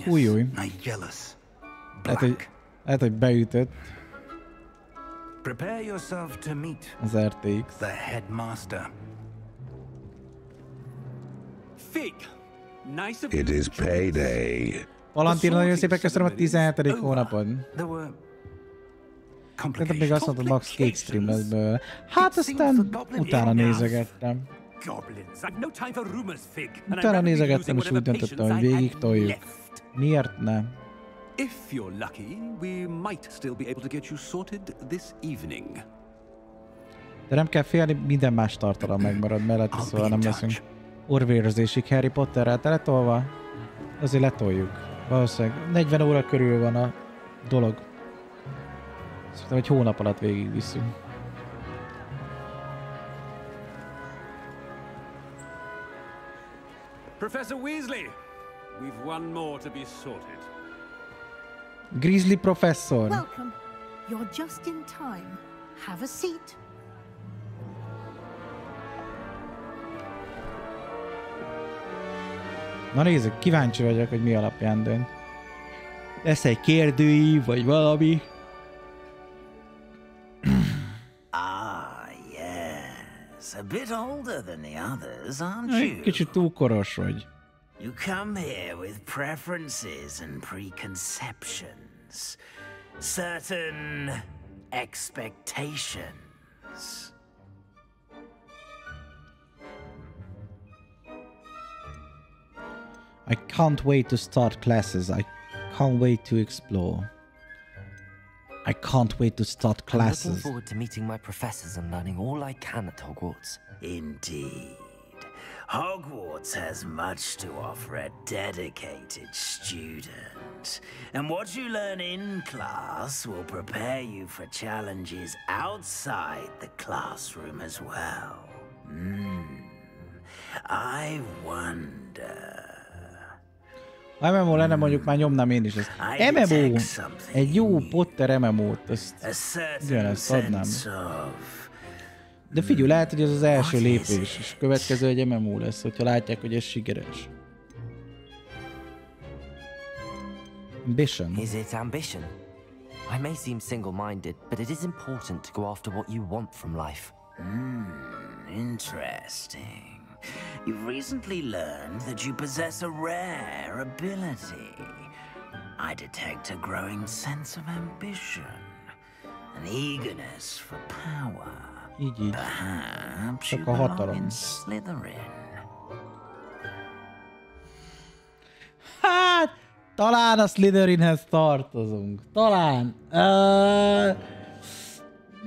Új. Lehet, hogy beütött. Prepare yourself to meet az RTX. The headmaster. Fig. Nice of It is payday. Valentino, nagyon szépen köszönöm a 17. hónapon. Szerintem még azt mondtad, max 2 stream lesz belőle. Hát aztán utána nézegettem. Utána nézegettem, és úgy döntöttem, hogy végig toljuk. Miért nem? If you're lucky, we might still be able to get you sorted this evening. De nem kell félni, minden más tartalom megmarad mellett, szóval nem leszünk orvérzésig Harry Potterrel teletolva. Azért letoljuk. Valószínűleg 40 óra körül van a dolog. Szerintem egy hónap alatt végigviszünk. Professor Weasley, we've one more to be sorted. Grizzly professzor. Welcome. You're just in time. Have a seat. Na nézzük, kíváncsi vagyok, hogy mi alapján dönt. Lesz egy kérdőív, vagy valami. Ah, yes. A bit older than the others, aren't you? Kicsit túl koros vagy. You come here with preferences and preconceptions. Certain expectations. I can't wait to start classes. I can't wait to explore. I can't wait to start classes. I'm looking forward to meeting my professors and learning all I can at Hogwarts. Indeed. Hogwarts has much to offer a dedicated student. And what you learn in class will prepare you for challenges outside the classroom as well. I wonder... Ha MMO lenne, mondjuk már nyomnám én is ezt. MMO! Egy jó Potter MMO-t, ezt adnám. De figyelj, lehet, hogy ez az első lépés, és következő egy MMO lesz, hogyha látják, hogy ez sikeres. Ambition. Is it ambition? I may seem single-minded, but it is important to go after what you want from life. Interesting. You've recently learned that you possess a rare ability. I detect a growing sense of ambition, an eagerness for power. Így. Perhaps Csak you a belong hatalom. in Slytherin. Hát, talán a Slytherinhez tartozunk. Talán.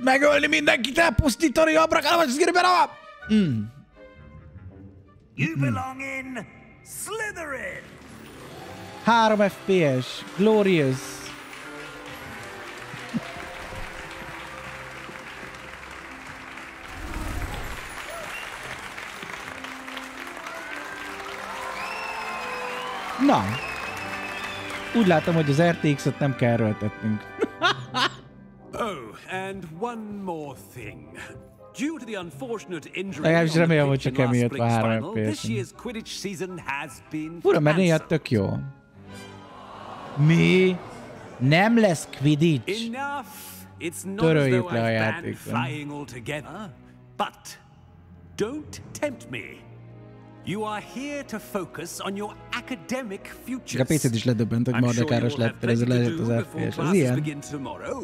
Megölni mindenkit, elpusztítani, abrakadabra, You belong in Slytherin! 3 FPS. Glorious. Na. Úgy látom, hogy az RTX-et nem kell erőltetnünk. Oh, and one more thing. Due to the unfortunate injury Legalábbis on the remélem, hogy pitch csak in last emiatt spring's van 3 final, this FPS-en. year's Quidditch season has been Fura, mert néha cancelled. tök jó. Mi? Nem lesz Quidditch? Enough. It's not as Töröljük though le a I've banned játékon. flying altogether, but don't tempt me. You are here to focus on your academic A futures. PC-t is ledöbbent, hogy I'm sure you mardekáros will have lett, ez plenty to lehetett do az before FPS. Ez classes ilyen? begin tomorrow.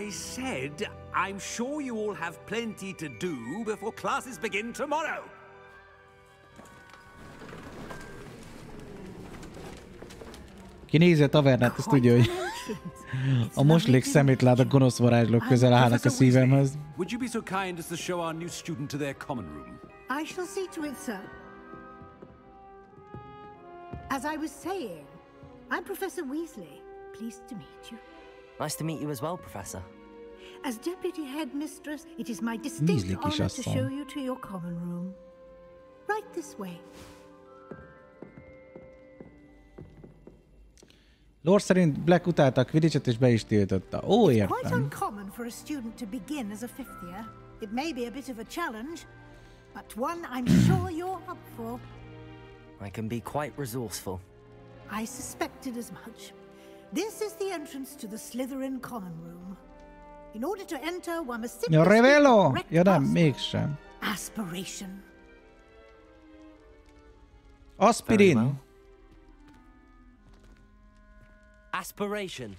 I said, I'm sure you all have plenty to do before classes begin tomorrow. Ki nézi a tavernát, azt tudja, hogy a moslék szemétlád a gonosz varázslók közel állnak a szívemhez. Would you be so kind as to show our new student to their common room? I shall see to it, sir. As I was saying, I'm Professor Weasley. Pleased to meet you. Nice to meet you as well, Professor. As Deputy Headmistress, it is my distinct Weasley honor to kisasszony. show you to your common room. Right this way. Lore szerint Black utálta a Quidditch-et és be is tiltotta. Ó, Quite értem. uncommon for a student to begin as a fifth year. It may be a bit of a challenge, but one I'm sure you're up for. I can be quite resourceful. I suspected as much. This is the entrance to the Slytherin common room. In order to enter, one must simply Ja, speak the Revelo! correct Ja nem, password. mégsem. Aspiration. Aspirin. Very well. Aspiration.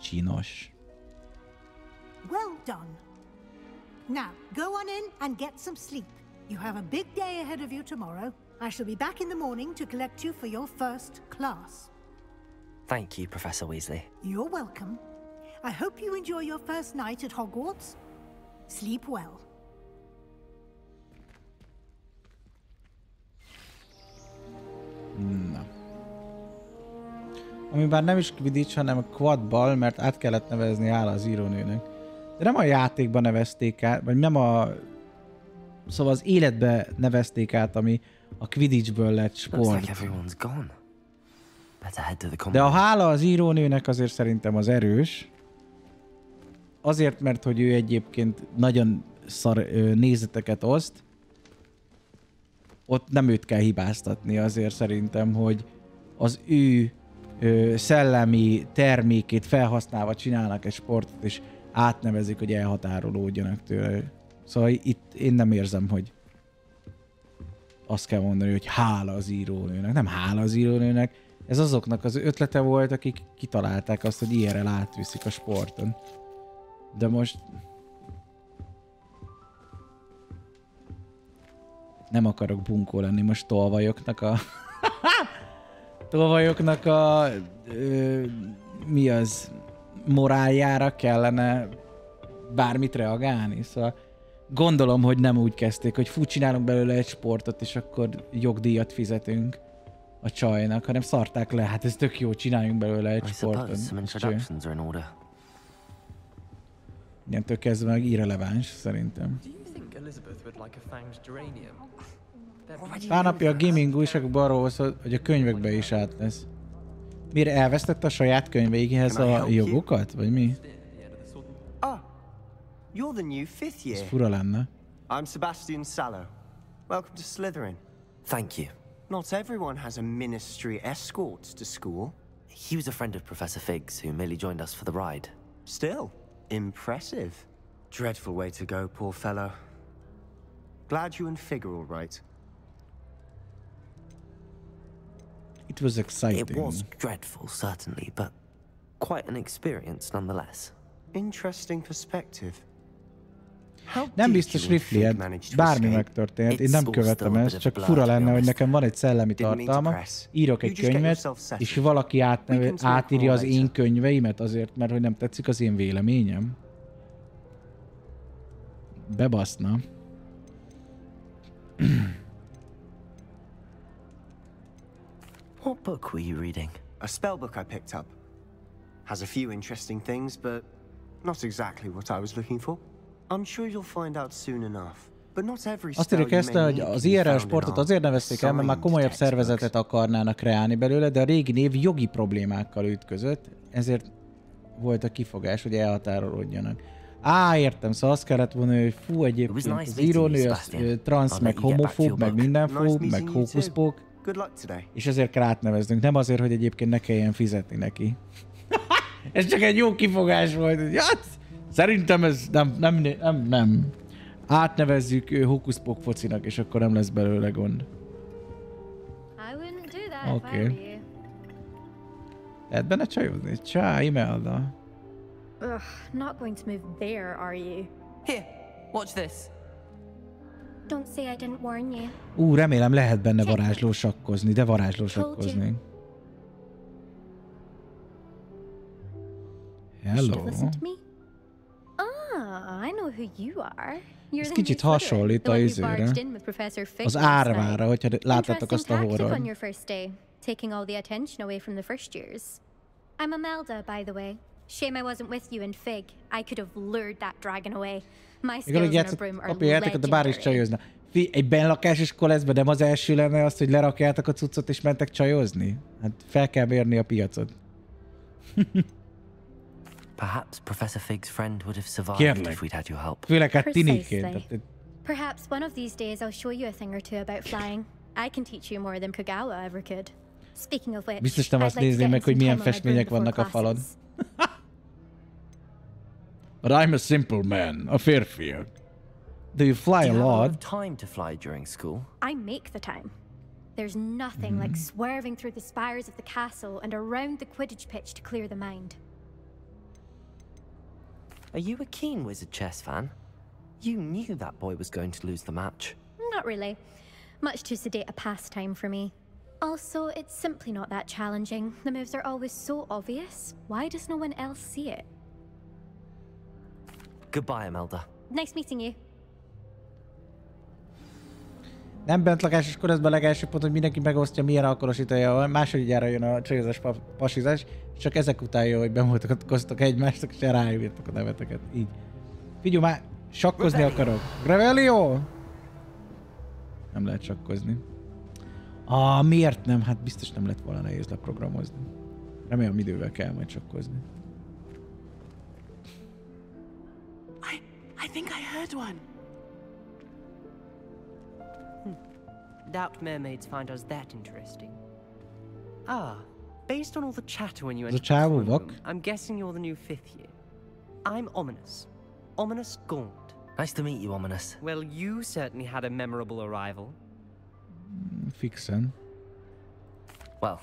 Csinos. Well done. Now, go on in and get some sleep. You have a big day ahead of you tomorrow. I shall be back in the morning to collect you for your first class. Thank you, Professor Weasley. You're welcome. I hope you enjoy your first night at Hogwarts. Sleep well. Na. Ami bár nem is Quidditch, hanem quadball, mert át kellett nevezni áll az írónőnek. De nem a játékban nevezték át, vagy nem a... Szóval az életbe nevezték át, ami a Quidditchből lett Looks sport. like everyone's gone. Better head to the common De a room. hála az írónőnek azért szerintem az erős. Azért, mert hogy ő egyébként nagyon szar nézeteket oszt. Ott nem őt kell hibáztatni, azért szerintem, hogy az ő szellemi termékét felhasználva csinálnak egy sportot, és átnevezik, hogy elhatárolódjanak tőle. Szóval itt én nem érzem, hogy azt kell mondani, hogy hála az írónőnek. Nem hála az írónőnek. Ez azoknak az ötlete volt, akik kitalálták azt, hogy ilyenre átviszik a sporton. De most... Nem akarok bunkó lenni, most tolvajoknak a... tolvajoknak a... mi az? Moráljára kellene bármit reagálni. Szóval gondolom, hogy nem úgy kezdték, hogy fú, csinálunk belőle egy sportot, és akkor jogdíjat fizetünk a csajnak, hanem szarták le, hát ez tök jó, csináljunk belőle egy I sportot. suppose some introductions are in order. Ilyentől kezdve meg irreleváns, szerintem. Pár napja a gaming újságokban arról szól, hogy a könyvekbe is átlesz. Mire elvesztette a saját könyveihez a jogokat, vagy mi? Ah, you're the new fifth Ez year. fura lenne. I'm Sebastian Sallow. Welcome to Slytherin. Thank you. Not everyone has a ministry escort to school. He was a friend of Professor Fig's who merely joined us for the ride. Still, impressive. Dreadful way to go, poor fellow. Glad you and Fig are all right. It was exciting. It was dreadful, certainly, but quite an experience nonetheless. Interesting perspective. Nem biztos Riflied, bármi megtörtént, én nem követem ezt, csak fura lenne, hogy nekem van egy szellemi tartalma, írok egy könyvet, és valaki átírja az én könyveimet azért, mert hogy nem tetszik az én véleményem. Bebaszna. What book were you reading? A spellbook I picked up. Has a few interesting things, but not exactly what I was looking for. I'm sure you'll find out soon enough. Azt írja kezdte, hogy az IRL sportot azért nevezték el, mert már komolyabb szervezetet akarnának kreálni belőle, de a régi név jogi problémákkal ütközött, ezért volt a kifogás, hogy elhatárolódjanak. Értem, szóval azt kellett volna, hogy fú, egyébként az írónő, az transz, meg homofób, meg mindenfób, meg hókuszpók, és ezért kell átneveznünk, nem azért, hogy egyébként ne kelljen fizetni neki. Ez csak egy jó kifogás volt, hogy szerintem ez nem. Átnevezzük hókuszpók focinak, és akkor nem lesz belőle gond. Oké. Lehet benne csajozni? Csá, Imelda. Ugh, not going to move there, are you? Here, watch this. Don't say I didn't warn you. Remélem lehet benne varázsló sakkozni, de varázsló sakkozni. Hello. I know who you are. Ez kicsit hasonlít a izére. Az árvára, hogyha láttátok azt a horror. Taking all the attention away from the first years. I'm Imelda, by the way. Shame I wasn't with you in Fig. I could have lured that dragon away. My skills in a broom are legendary. De bár is csajozna. Egy benlakásos koleszben nem az első lenne az, hogy lerakjátok a cuccot és mentek csajozni? Hát fel kell mérni a piacot. Perhaps Professor Fig's friend would have survived if we'd had your help. Főleg hát tiniként. Perhaps one of these days I'll show you a thing or two about flying. I can teach you more than Kagawa ever could. Speaking of which, biztos nem azt nézném meg, hogy milyen festmények vannak a falon. But I'm a simple man, a férfiak. Do you fly a lot? Do you have a lot of time to fly during school? I make the time. There's nothing like swerving through the spires of the castle and around the Quidditch pitch to clear the mind. Are you a keen Wizard chess fan? You knew that boy was going to lose the match. Not really. Much too sedate a pastime for me. Also, it's simply not that challenging. The moves are always so obvious. Why does no one else see it? Goodbye, Imelda. Nice meeting you. Nem bentlakásos koreszben a legelső pont, hogy mindenki megosztja, milyen alkoholosítója van. Másodjára jön a csajozás, pasizás, és csak ezek után jön, hogy bemutakoztok egymásnak, és rájövértek a neveteket. Így. Figyelj már, sakkozni akarok. Revelio! Nem lehet sakkozni. Miért nem? Hát biztos nem lett volna nehéz leprogramozni. Remélem idővel kell majd sakkozni. I think I heard one. Doubt mermaids find us that interesting. Based on all the chatter when you entered the room, I'm guessing you're the new 5th year. I'm Ominous. Ominous Gaunt. Nice to meet you, Ominous. Well, you certainly had a memorable arrival. Fixen. Well,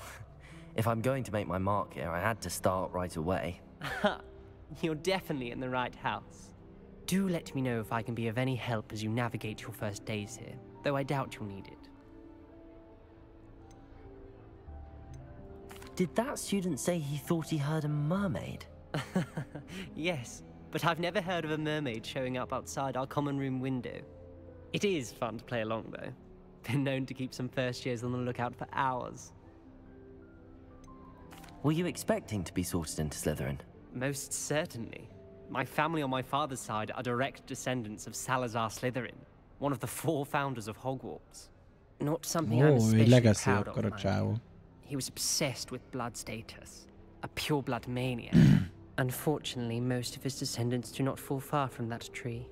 if I'm going to make my mark here, I had to start right away. You're definitely in the right house. Do let me know if I can be of any help as you navigate your first days here, though I doubt you'll need it. Did that student say he thought he heard a mermaid? Yes, but I've never heard of a mermaid showing up outside our common room window. It is fun to play along, though. Been known to keep some first years on the lookout for hours. Were you expecting to be sorted into Slytherin? Most certainly. My family on my father's side are direct descendants of Salazar Slytherin, one of the 4 founders of Hogwarts. Not something I'm especially proud of, mind. He was obsessed with blood status, a pure-blood maniac. Unfortunately, most of his descendants do not fall far from that tree.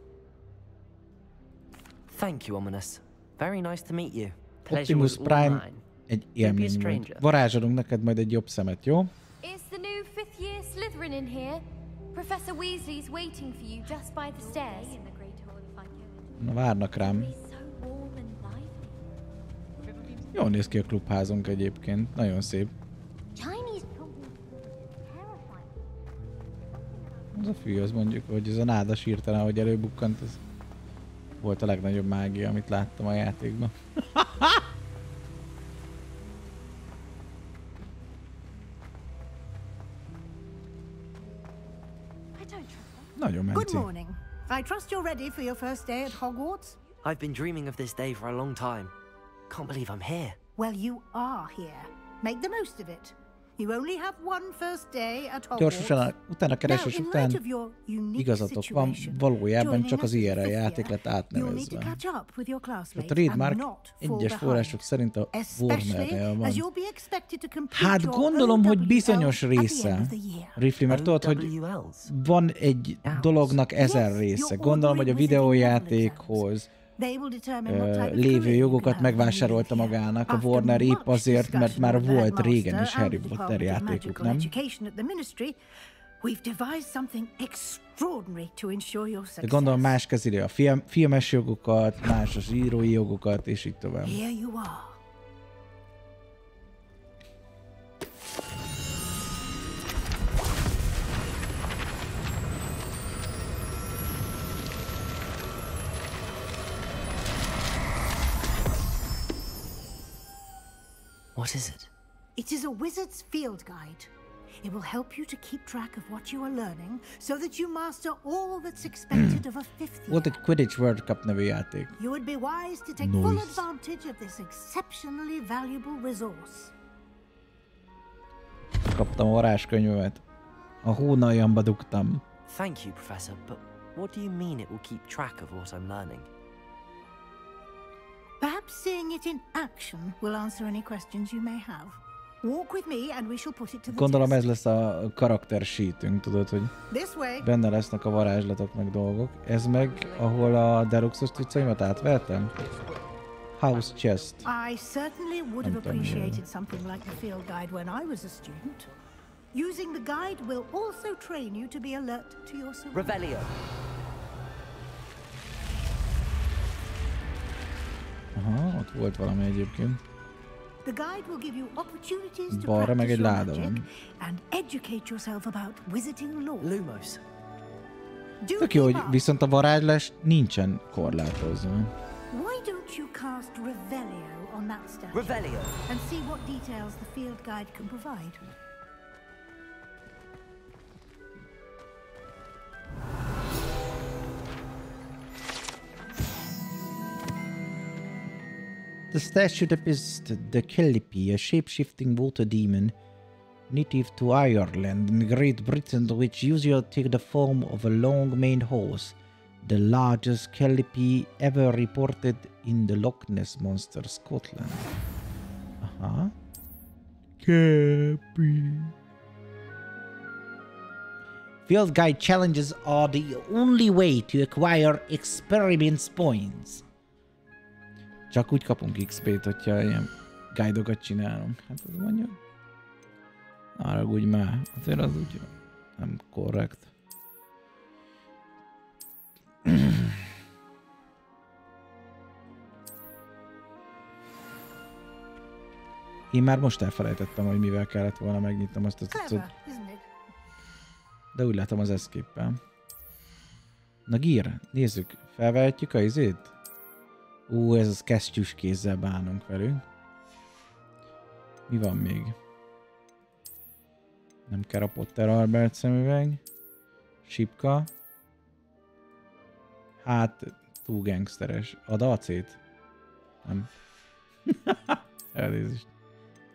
Thank you, Ominous. Very nice to meet you. Optimus Prime egy élmény volt. Varázsolunk neked majd egy jobb szemet, jó? Is the new 5th year Slytherin in here? Professor Weasley's waiting for you just by the stairs. Na, várnak rám. Jól néz ki a klubházunk egyébként. Nagyon szép. Az a fű, az mondjuk, hogy ez a nádas hirtelen, ahogy előbukkant, ez volt a legnagyobb mágia, amit láttam a játékban. Nagyon menci. Good morning. I trust you're ready for your first day at Hogwarts? I've been dreaming of this day for a long time. Can't believe I'm here. Well, you are here. Make the most of it. Gyorsan utána keresés után igazatok van, valójában csak az IRL játék lett átnevezve. A trademark egyes források szerint a Warner-nél van. Hát gondolom, hogy bizonyos része. Rifli, mert tudod, hogy van egy dolognak 1000 része. Gondolom, hogy a videójátékhoz lévő jogokat megvásárolta magának a Warner épp azért, mert már volt régen is Harry Potter játékuk, nem? De gondolom más kezeli a filmes jogokat, más az írói jogokat, és így tovább. What is it? It is a wizard's field guide. It will help you to keep track of what you are learning, so that you master all that's expected of a 5th year. Volt egy Quidditch World Cup nevű játék. You would be wise to take full advantage of this exceptionally valuable resource. Kaptam a varázskönyvemet. A hónaljamba dugtam. Thank you, Professor, but what do you mean it will keep track of what I'm learning? Perhaps seeing it in action will answer any questions you may have. Walk with me and we shall put it to the Gondolom test. ez lesz a karakter sheetünk, tudod, hogy benne lesznek a varázslatok meg dolgok. Ez meg, ahol a deluxe cuccaimat átvertem? House chest. I certainly would have appreciated something like the field guide when I was a student. Using the guide will also train you to be alert to your surroundings. Revelio. Aha, ott volt valami egyébként. The guide will give you opportunities to Balra meg egy practice láda your magic van. and educate yourself about wizarding lore. Lumos. Tök jó, hogy viszont a varázslás nincsen korlátozva. Why don't you cast Revelio on that statue? Revelio. And see what details the field guide can provide. The statue depicts the Kelpie, a shape-shifting water demon native to Ireland in Great Britain, which usually take the form of a long-maned horse, the largest Kelpie ever reported in the Loch Ness Monster, Scotland. Aha. Kelpie. Field guide challenges are the only way to acquire experience points. Csak úgy kapunk XP-t, hogyha ilyen guide-okat csinálunk. Hát az mondja. Arra úgy már. Azért az úgy nem korrekt. Én már most elfelejtettem, hogy mivel kellett volna megnyitnom azt a cuccot. De úgy látom az escape-el. Na Gír, nézzük. Felvehetjük a izét? Ez az kesztyűs kézzel bánunk velünk. Mi van még? Nem kell a Potter Albert szemüveg. Sipka. Hát, túl gangsteres. Ad AC-t? Nem. Elnézést.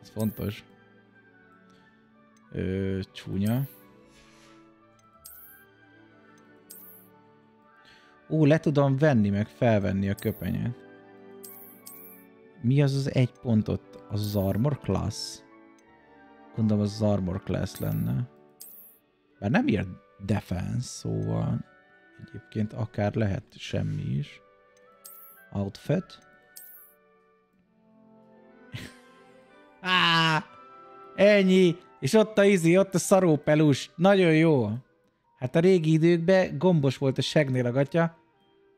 Ez fontos. Csúnya. Le tudom venni, meg felvenni a köpenyet. Mi az az egy pontot? Az az armor class? Gondolom az armor class lenne. Bár nem írt defense, szóval egyébként akár lehet semmi is. Outfit. Ennyi! És ott a ott a szarópelus. Nagyon jó. Hát a régi időkben gombos volt a segnél a gatya,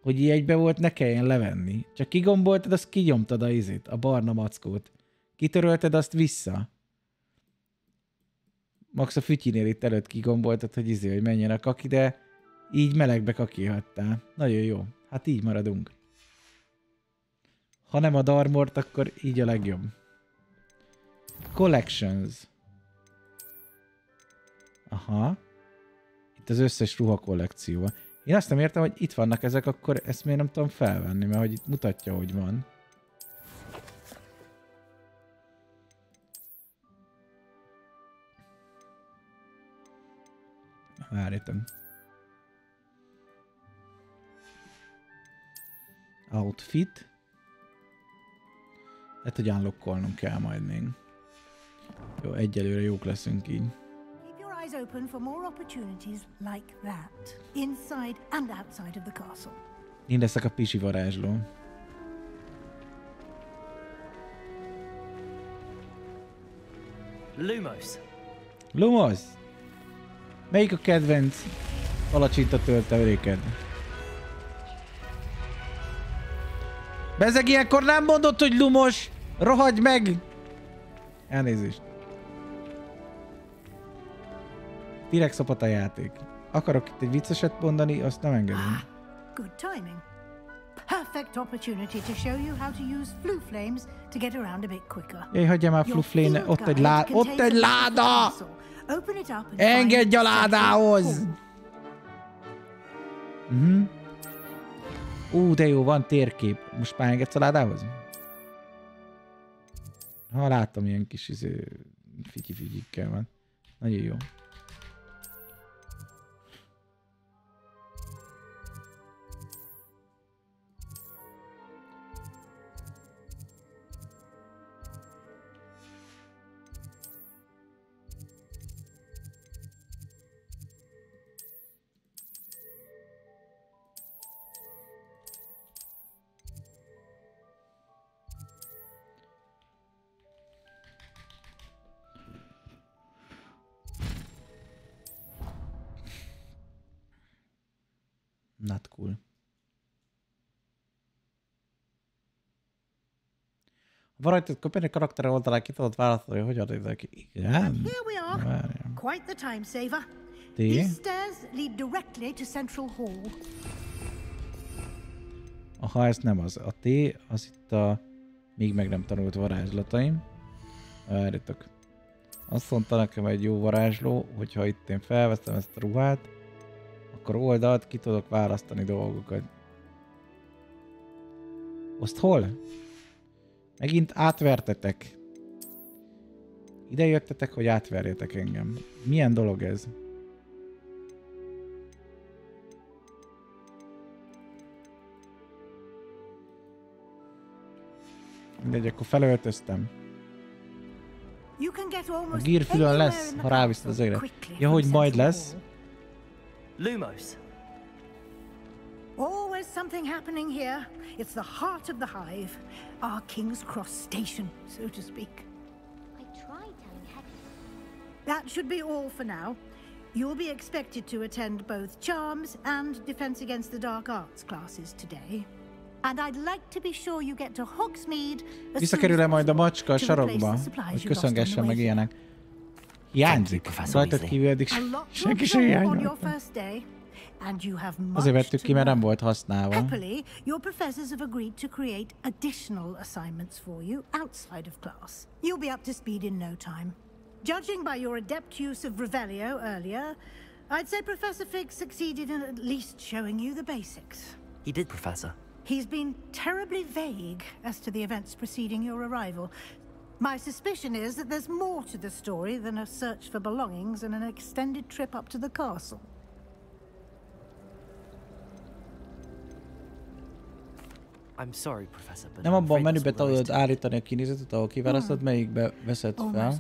hogy egybe volt, ne kelljen levenni. Csak kigomboltad, azt kinyomtad a barna mackót. Kitörölted, azt vissza. Max a fütyinél itt előtt kigomboltad, hogy hogy menjen a kaki, de így melegbe kakihattál. Nagyon jó. Hát így maradunk. Ha nem a armort, akkor így a legjobb. Collections. Aha. Itt az összes ruha kollekció. Én azt nem értem, hogy itt vannak ezek, akkor ezt miért nem tudom felvenni, mert hogy itt mutatja, hogy van. Várjátok. Outfit. Hát, hogy unlockolnunk kell majd még. Jó, egyelőre jók leszünk így. Keep your eyes open for more opportunities like that, inside and outside of the castle. Én leszek a pisi varázsló. Lumos. Lumos! Melyik a kedvenc palacsinta tölteléked? Bezeg, ilyenkor nem mondod, hogy Lumos! Rohadj meg! Elnézést. Direkt szopat a játék. Akarok itt egy vicceset mondani, azt nem engedem. Good timing. Perfect opportunity to show you how to use flue flames to get around a bit quicker. Éj, hagyja már flue flame, ott egy láda! Engedj a ládához! De jó, van térkép. Most már engedsz a ládához? Ha láttam, ilyen kis fityi-fityikkel van. Nagyon jó. Not cool. A varajtot köpni karaktere oldalán ki tudod választani, hogy hogyan néznek ki. Igen? Quite the time saver. These stairs lead directly to Central Hall. Aha, ez nem az. A T, az itt a még meg nem tanult varázslataim. Várjatok. Azt mondta nekem egy jó varázsló, hogyha itt én felveszem ezt a ruhát, akkor oldalt ki tudok választani dolgokat. Azt hol? Megint átvertetek. Ide jöttetek, hogy átverjetek engem. Milyen dolog ez? Mindegy, akkor felöltöztem. A gírfülön lesz, ha ráviszed az égre. Ja, hogy majd lesz. Lumos. Always something happening here. It's the heart of the hive. Our King's Cross station, so to speak. I tried telling Hector. That should be all for now. You'll be expected to attend both Charms and Defense Against the Dark Arts classes today. And I'd like to be sure you get to Hogsmeade. Visszakerül-e majd a macska a sarokba, hogy köszöngessen meg ilyenek? Hiányzik. Rajtad kívül eddig senki sem hiányzik. Azért vettük ki, mert nem volt használva. Happily, your professors have agreed to create additional assignments for you outside of class. You'll be up to speed in no time. Judging by your adept use of Revelio earlier, I'd say Professor Fig succeeded in at least showing you the basics. He did, Professor. He's been terribly vague as to the events preceding your arrival. My suspicion is that there's more to the story than a search for belongings and an extended trip up to the castle. I'm sorry, Professor, but nem abban a menübe tudod állítani a kinézetet, ahol kiválasztod, melyikbe veszed fel.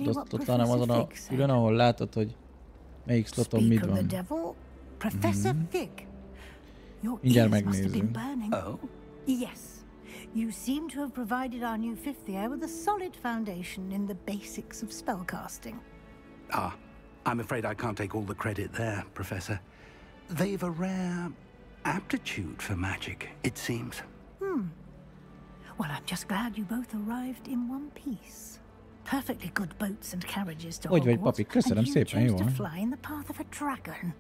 Ott hanem azon a külön, ahol látod, hogy melyik sloton mit van. Mindjárt megnézzük. Oh? Yes. You seem to have provided our new fifth year with a solid foundation in the basics of spellcasting. Ah, I'm afraid I can't take all the credit there, Professor. They've a rare aptitude for magic, it seems. Well, I'm just glad you both arrived in one piece. Perfectly good boats and carriages to Hogwarts, papi, köszönöm szépen, jó van. Fly in the path of a dragon.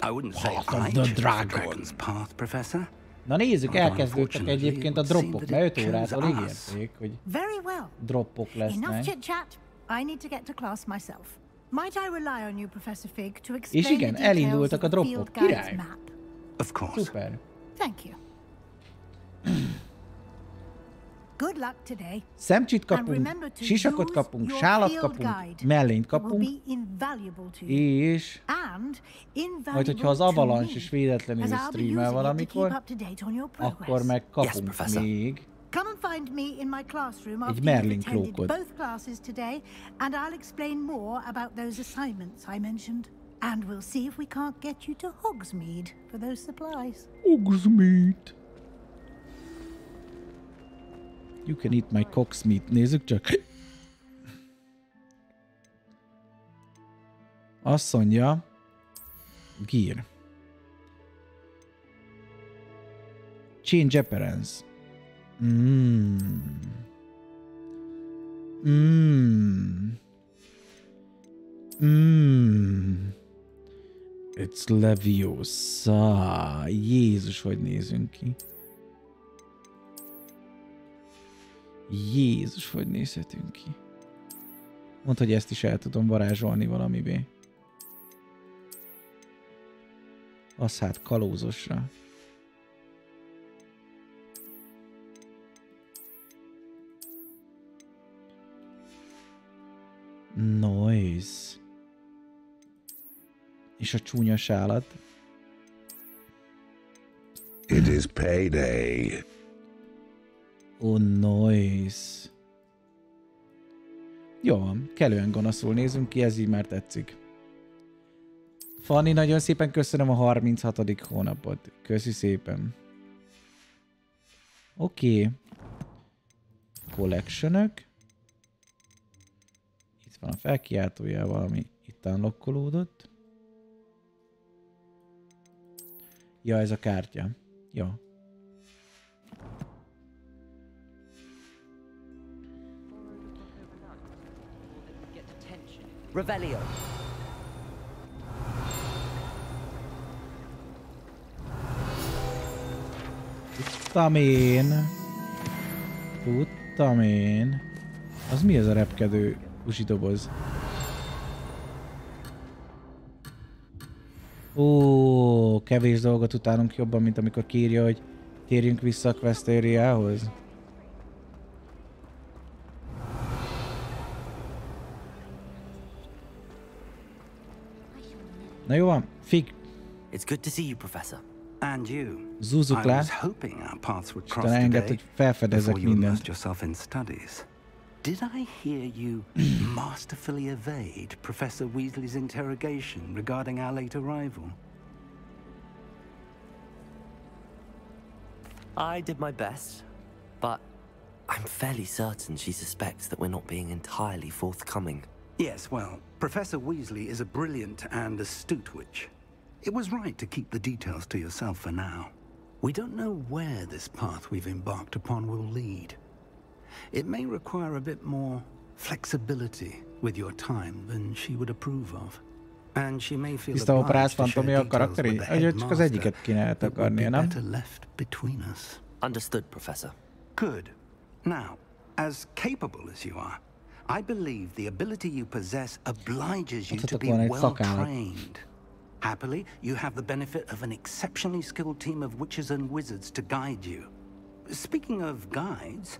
I wouldn't say I chose the dragon's path, Professor. Na nézzük, elkezdődtek egyébként a droppok, mert 5 órától ígérték, hogy droppok lesznek. És igen, elindultak a droppok. Király! Of course. Szuper. Thank you. Good luck today. Szemcsit kapunk, sisakot kapunk, sálat kapunk, mellényt kapunk, és majd, hogyha az Avalanche is véletlenül streamel valamikor, akkor meg kapunk még Come and find me in my classroom egy after Merlin you've attended klókot. both classes today, and I'll explain more about those assignments I mentioned. And we'll see if we can't get you to Hogsmeade for those supplies. Hogsmeade. You can eat my cock's meat. Nézzük csak. Azt mondja, gear. Change appearance. It's Leviosa. Jézus, hogy nézünk ki. Jézus, hogy nézhetünk ki. Mondd, hogy ezt is el tudom varázsolni valamibé. Az hát kalózosra. Noise. És a csúnya sálat. It is payday. Oh, noise. Jó, kellően gonoszul nézünk ki, ez így már tetszik. Fanni, nagyon szépen köszönöm a 36. hónapot. Köszi szépen. Oké. Collectionök. Itt van a felkiáltójel, valami itt unlockolódott. Ja, ez a kártya. Jó. Revelio. Tudtam én. Az mi ez a repkedő usidoboz? Ó, kevés dolgot utálunk jobban, mint amikor kírja, hogy térjünk vissza a quest areához. Na jó van, Fig. It's good to see you, Professor. And you. Zúzzuk I le. was hoping our paths would cross Talán enged, today hogy felfedezek before you mindent. immersed yourself in studies. Did I hear you masterfully evade Professor Weasley's interrogation regarding our late arrival? I did my best, but I'm fairly certain she suspects that we're not being entirely forthcoming. Yes, well, Professor Weasley is a brilliant and astute witch. It was right to keep the details to yourself for now. We don't know where this path we've embarked upon will lead. It may require a bit more flexibility with your time than she would approve of. And she may feel obliged to share details with the headmaster that would be better left between us. Understood, Professor. Good. Now, as capable as you are, I believe the ability you possess obliges you to be well trained. Happily, you have the benefit of an exceptionally skilled team of witches and wizards to guide you. Speaking of guides,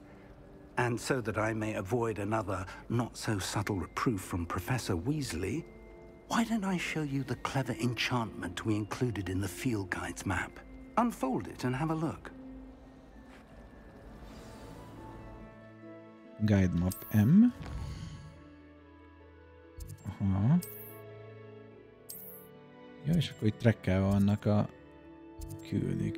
and so that I may avoid another not-so-subtle reproof from Professor Weasley, why don't I show you the clever enchantment we included in the field guide's map? Unfold it and have a look. Guide map M. Aha. Ja, és akkor itt trekkelve vannak a küldik.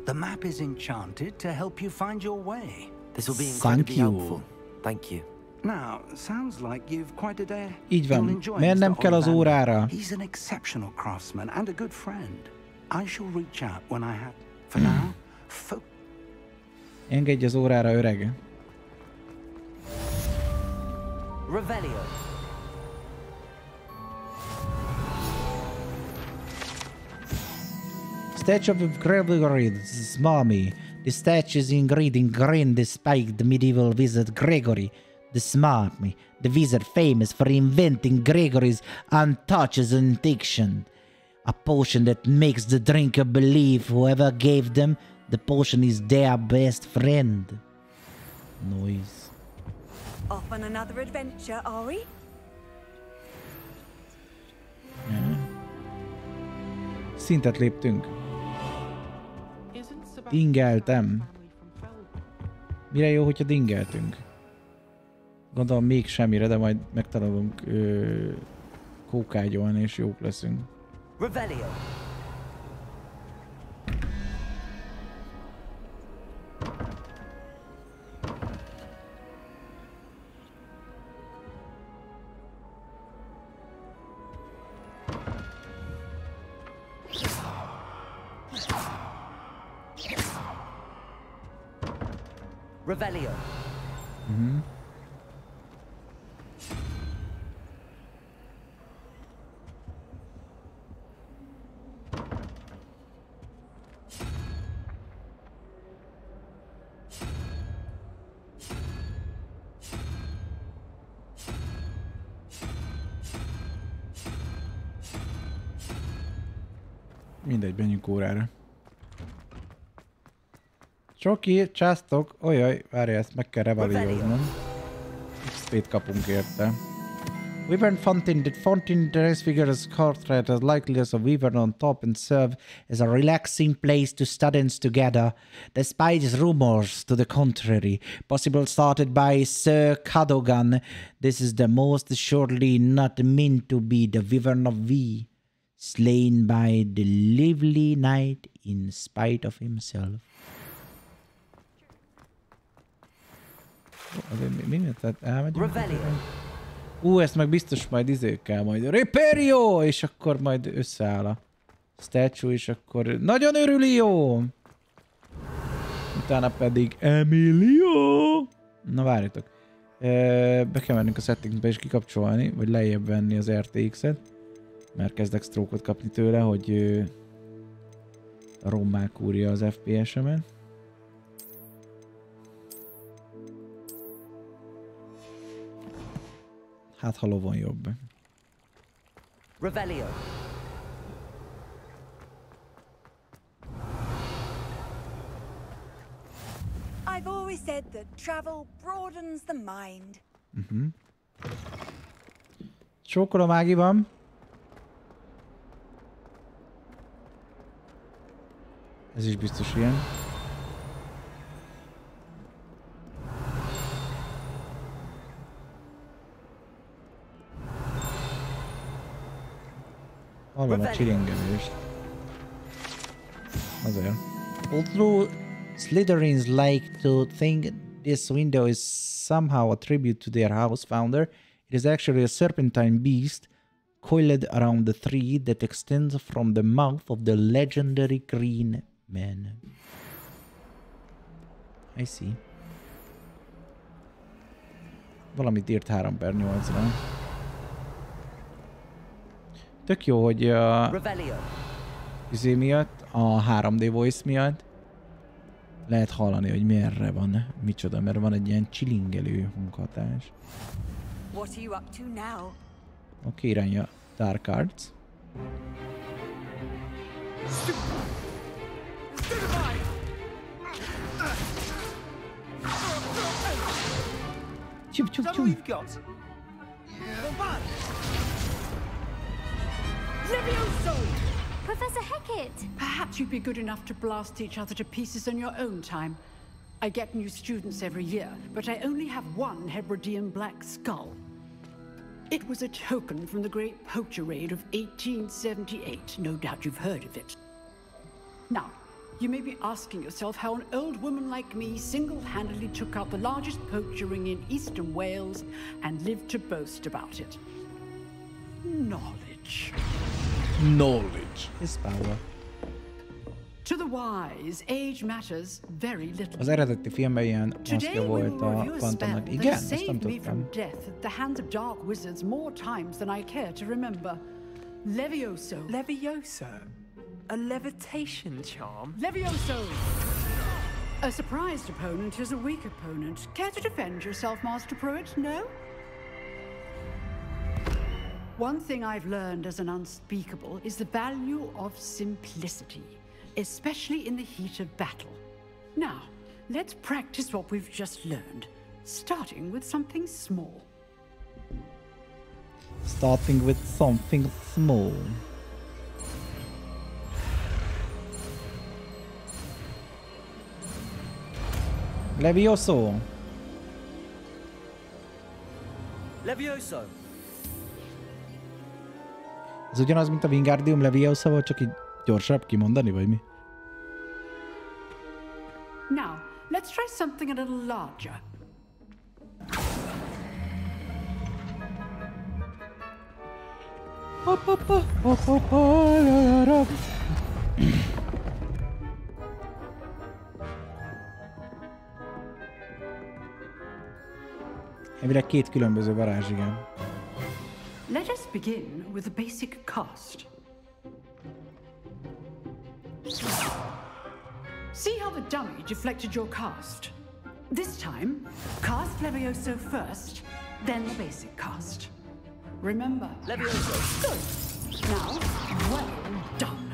The map is enchanted to help you find your way. This will be incredibly helpful. Thank you. Now, sounds like you've quite a day. Így van. Miért nem kell az órára? He's an exceptional craftsman and a good friend. I shall reach out when I have. For now, engedj az órára, öreg. Revelio. Statue of Gregory, mommy. The statue is engraved in green despite the medieval wizard Gregory. the smart me, the wizard famous for inventing Gregory's untouches addiction. A potion that makes the drinker believe whoever gave them the potion is their best friend. Noise. Off on another adventure, are we? Szintet léptünk. Dingeltem. Mire jó, hogyha dingeltünk? Gondolom még semmire, de majd megtanulunk kókágyolni és jók leszünk. Revelio. Revelio. Mindegy, menjünk órára. Csoki, császtok, ojjaj, várj, ezt meg kell revalíoznom. XP-t kapunk érte. Wyvern fountain, that fountain transfigures as Cartwright as likely as a wyvern on top and serve as a relaxing place to students together, despite rumors to the contrary, possible started by Sir Cadogan. This is the most assuredly not meant to be the wyvern of V, slain by the lively knight in spite of himself. Tehát elmegyünk. Ezt meg biztos majd izékkel majd. Reperio! És akkor majd összeáll a statue, és akkor nagyon örüli, jó! Utána pedig Emilio! Na várjatok. Be kell mennünk a settingsbe és kikapcsolni, vagy lejjebb venni az RTX-et. Mert kezdek stroke-ot kapni tőle, hogy rommá kúrja az FPS-emet. Hát, ha lovon jobb. Revelio. I've always said that travel broadens the mind. Csókolom, Ági van. Ez is biztos ilyen. Hallom a csilingelést. Azért. Although Slytherins like to think this window is somehow a tribute to their house founder, it is actually a serpentine beast coiled around the tree that extends from the mouth of the legendary Green Man. I see. Valamit írt 3/8-ra. Tök jó, hogy a izé miatt, a 3D voice miatt lehet hallani, hogy merre van, micsoda, mert van egy ilyen csilingelő hanghatás. Oké, Irány a Dark Arts. Chup, chup, chup. Levioso! Professor Hecat! Perhaps you'd be good enough to blast each other to pieces on your own time. I get new students every year, but I only have one Hebridean black skull. It was a token from the Great Poacher Raid of 1878. No doubt you've heard of it. Now, you may be asking yourself how an old woman like me single-handedly took out the largest poacher ring in eastern Wales and lived to boast about it. Knowledge is power. To the wise, age matters very little. Az eredeti filmben ilyen maszkja volt a Phantomnak. Igen, ezt nem tudtam. Death at the hands of dark wizards more times than I care to remember. Levioso. Levioso? A levitation charm? Levioso! A surprised opponent is a weak opponent. Care to defend yourself, Master Pruitt? No? One thing I've learned as an unspeakable is the value of simplicity, especially in the heat of battle. Now, let's practice what we've just learned, starting with something small. Starting with something small. Levioso. Levioso. Ez ugyanaz, mint a Wingardium Leviosa volt, csak így gyorsabb kimondani, vagy mi? Now, let's try something a little larger. Elvileg két különböző varázs, igen. Let us begin with a basic cast. See how the dummy deflected your cast? This time, cast Levioso first, then the basic cast. Remember, Levioso. Good. Now, well done.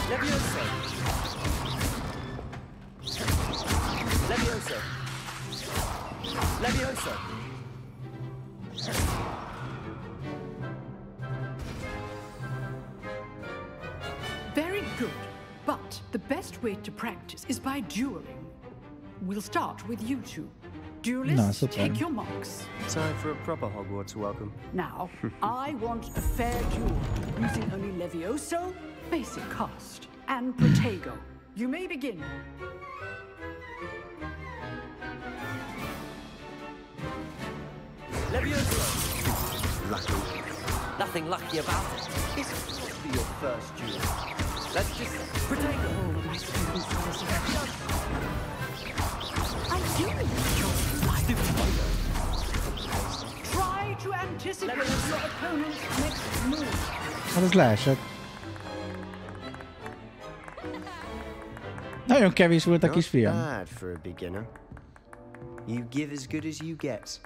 Levioso. Levioso. Levioso. Very good. But the best way to practice is by dueling. We'll start with you two. Duelists, take your marks. Time for a proper Hogwarts welcome. Now, I want a fair duel, using only Levioso, basic cast, and Protego. You may begin. Levioso. Lucky. Nothing lucky about it. It's supposed to be your first duel. Let's just Protego. All of my students are I do enjoy Try to anticipate your opponent's next move. Hát ez leesett. Nagyon kevés volt a kisfiam. Not bad for a beginner. You give as good as you get.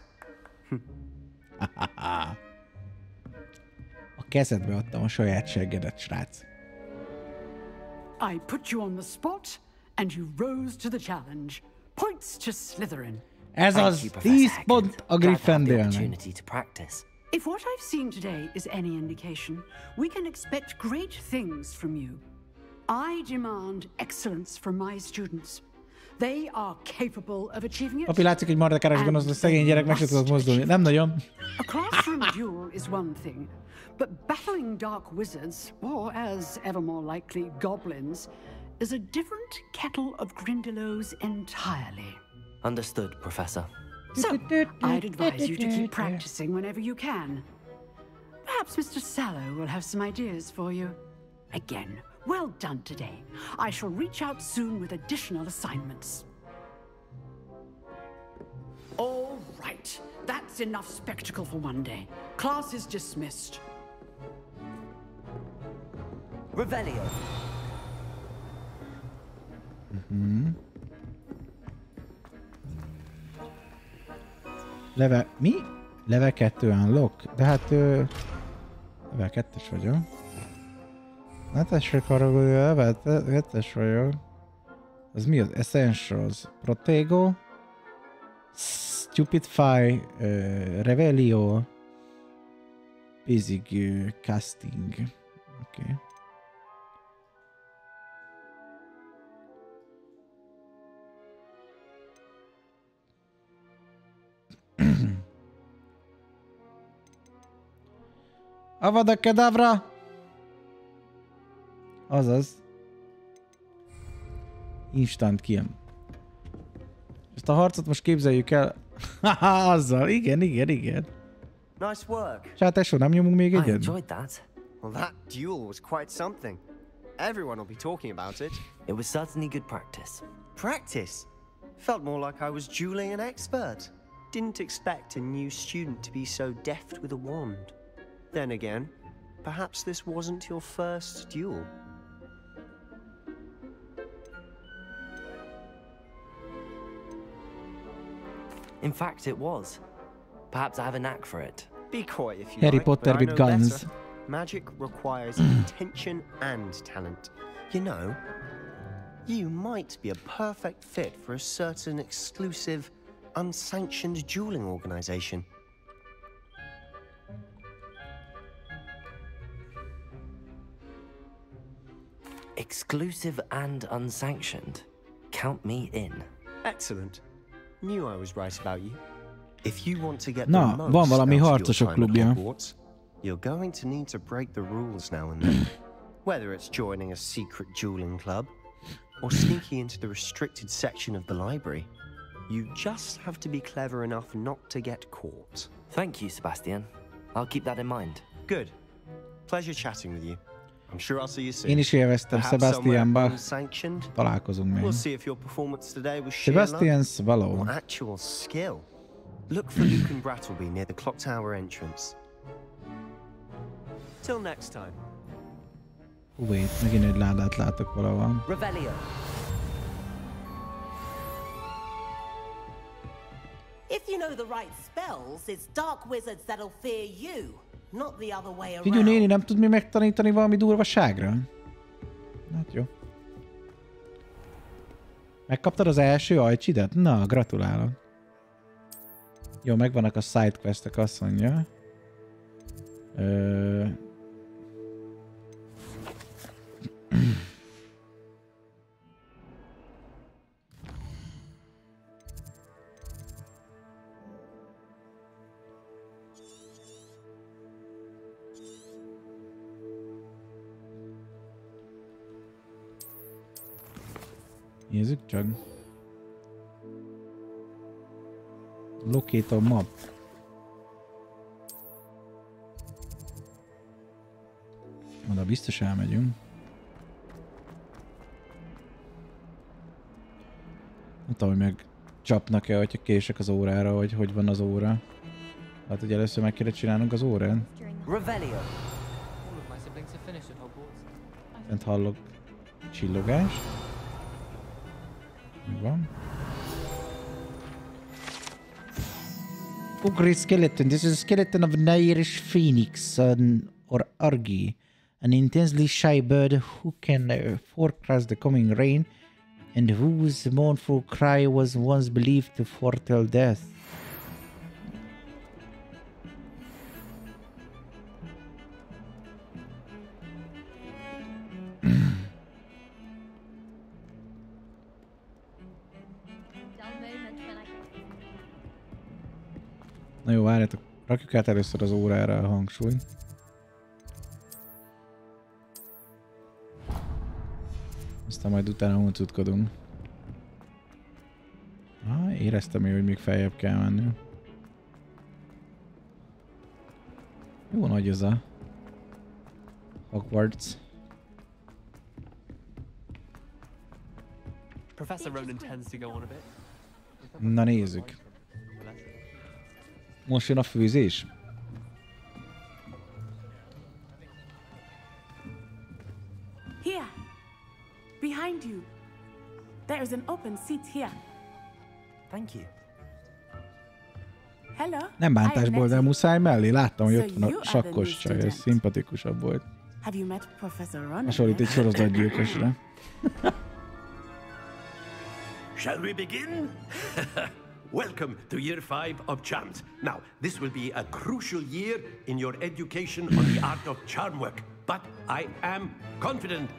A kezedbe adtam a saját seggedet, srác. I put you on the spot, and you rose to the challenge. Points to Slytherin. Ez az 10 pont a Gryffindornak. If what I've seen today is any indication, we can expect great things from you. I demand excellence from my students. They are capable of achieving it. Papi, látszik, hogy mardekáros gonosz, a szegény gyerek meg se tudott mozdulni. Nem nagyon. A classroom duel is one thing, but battling dark wizards, or as ever more likely, goblins, is a different kettle of Grindylows entirely. Understood, Professor. So, I'd advise you to keep practicing whenever you can. Perhaps Mr. Sallow will have some ideas for you. Again, well done today. I shall reach out soon with additional assignments. All right, that's enough spectacle for one day. Class is dismissed. Revelio. Level... Mi? Level 2 unlock? De hát... Level 2-es vagyok. Ne tessék haragudni, level 2-es vagyok. Az mi az? Essentials. Protego. Stupidify. Revelio. Basic casting. Oké. Okay. Avada Kedavra! Azaz. Instant kill. Ezt a harcot most képzeljük el. Haha, azzal. Igen. Nice work. Csá, tesó, nem nyomunk még egyet? I enjoyed that. Well, that duel was quite something. Everyone will be talking about it. It was certainly good practice. Practice? Felt more like I was dueling an expert. Didn't expect a new student to be so deft with a wand. Then again, perhaps this wasn't your first duel. In fact, it was. Perhaps I have a knack for it. Be quiet if you Harry like, Potter but I with know guns. better. Magic requires intention and talent. You know, you might be a perfect fit for a certain exclusive, unsanctioned dueling organization. Exclusive and unsanctioned. Count me in. Excellent. Knew I was right about you. If you want to get Na, the van most valami out of harcosok your time at klubja. Hogwarts, you're going to need to break the rules now and then. Whether it's joining a secret dueling club or sneaking into the restricted section of the library, you just have to be clever enough not to get caught. Thank you, Sebastian. I'll keep that in mind. Good. Pleasure chatting with you. I'm sure I'll see you soon. Én is élveztem Sebastianba. Találkozunk még. We'll see if your performance today was sheer luck Sebastian Swallow. or actual skill. Look for Luke and Brattleby near the clock tower entrance. Till next time. Wait, megint egy ládát látok valahol. Revelio. If you know the right spells, it's dark wizards that'll fear you, not the other way around. Figyelj, néni, nem tud mi megtanítani valami durvaságra? Hát jó. Megkaptad az első ajcsidat? Na, gratulálok. Jó, megvannak a sidequestek, azt mondja. Nézzük csak. Locate a map. Oda biztos elmegyünk. Nem tudom, hogy meg csapnak-e, hogyha kések az órára, vagy hogy van az óra. Hát, hogy először meg kéne csinálnunk az órán. Fent hallok csillogást. Mi van? Ugly skeleton. This is a skeleton of an Irish phoenix or argy, an intensely shy bird who can forecast the coming rain and whose mournful cry was once believed to foretell death. Na jó, várjátok, rakjuk át először az órára a hangsúlyt. Aztán majd utána huncutkodunk. Éreztem én, hogy még feljebb kell menni. Jó nagy ez a Hogwarts. Professor Ronan tends to go on a bit. Na nézzük. Most jön a főzés. Here, behind you. There is an open seat here. Thank you. Hello. Nem bántásból, de muszáj mellé. Láttam, hogy ott van a sakkos csaj, ez szimpatikusabb volt. Have you met Professor Ronan? Hasonlít egy sorozatgyilkosra. Shall we begin? Welcome to year 5 of charms. Now, this will be a crucial year in your education on the art of charm work. But I am confident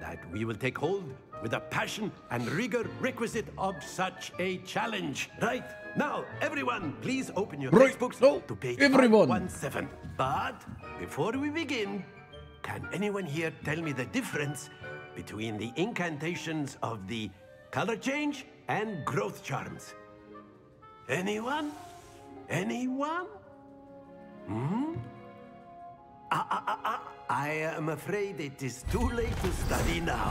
that we will take hold with the passion and rigor requisite of such a challenge. Right? Now, everyone, please open your textbooks to page 517. But before we begin, can anyone here tell me the difference between the incantations of the color change and growth charms? Anyone? Anyone? Hmm? I am afraid it is too late to study now.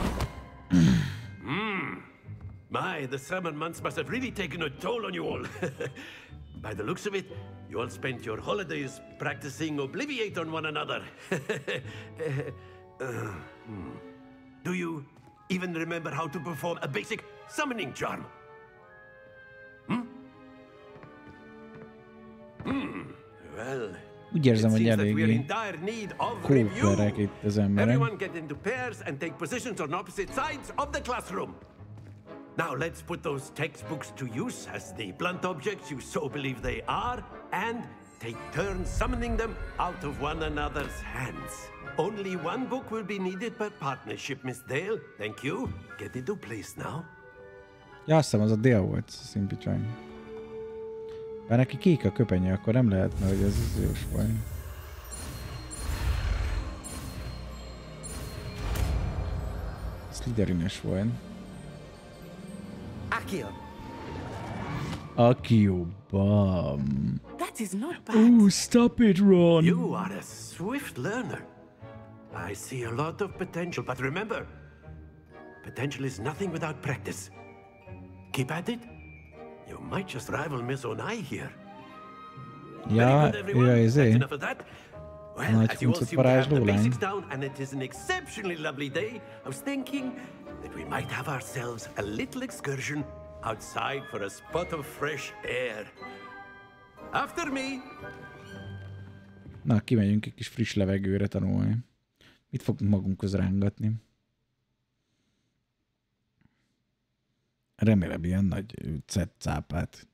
My, the summer months must have really taken a toll on you all. By the looks of it, you all spent your holidays practicing Obliviate on one another. Do you even remember how to perform a basic summoning charm? Úgy érzem, hogy eléggé kóperek itt az emberek. Now let's put those textbooks to use as the blunt objects you so believe they are, and take turns summoning them out of one another's hands. Only one book will be needed per partnership, Miss Dale. Thank you. Get into place now. Ja, azt hiszem, az a Dale volt, Szimpi Csaj. Bár neki kék a köpenye, akkor nem lehetne, hogy ez az jós vagy. Slytherines volt. Akio, bam. That is not bad. Ooh, stop it, Ron. You are a swift learner. I see a lot of potential, but remember, potential is nothing without practice. Keep at it. You might just rival Miss Onai here. Ja, ő izé. Well, as you all seem to have the basics down, and it is an exceptionally lovely day, I was thinking that we might have ourselves a little excursion outside for a spot of fresh air. After me! Na, kimegyünk egy kis friss levegőre tanulni. Mit fogunk magunkhoz rángatni? Remélem ilyen nagy cápát.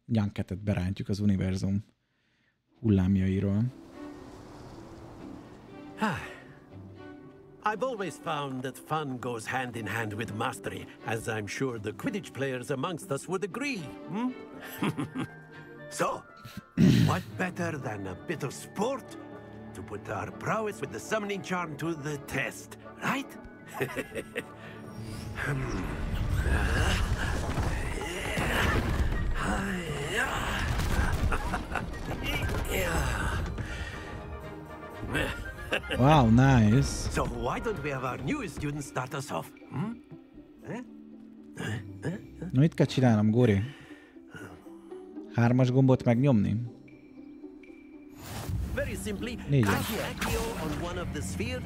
Nyanketet berántjuk az univerzum hullámjairól. I've always found that fun goes hand in hand with mastery, as I'm sure the Quidditch players amongst us would agree. So, what better than a bit of sport to put our prowess with the summoning charm to the test, right? Wow, nice. So why don't we have our newest student start us off? Na, mit kell csinálnom, Góri? 3-as gombot megnyomni? Very simply, Accio on one of the sphere.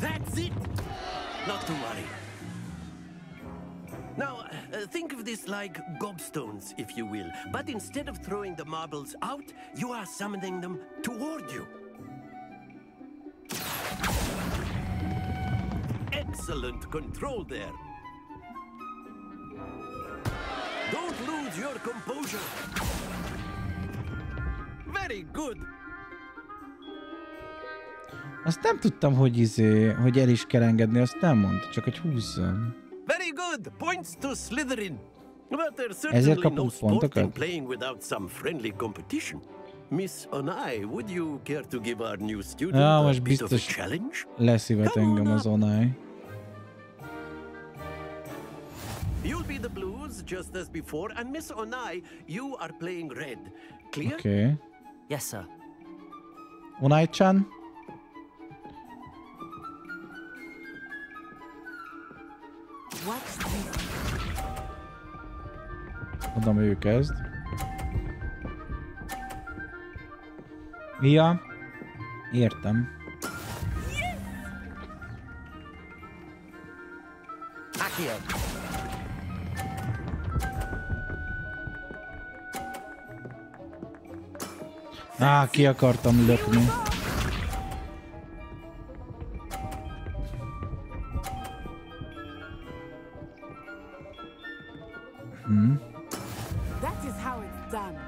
That's it. Not to worry. Now, think of this like gobstones, if you will. But instead of throwing the marbles out, you are summoning them toward you. Excellent control there. Don't lose your composure. Very good. Azt nem tudtam, hogy el is kell engedni, azt nem mondta, csak hogy húzzam. Very good. Points to Slytherin. But there's certainly no sport in playing without some friendly competition. Miss Onai, would you care to give our new student a bit of a challenge? Leszívet engem az Onai. You'll be the blues just as before, and Miss Onai, you are playing red. Clear? Okay. Yes, sir. Onai-chan? Mondom, ő kezd. Ja, értem. Ki akartam lökni. That is how it's done.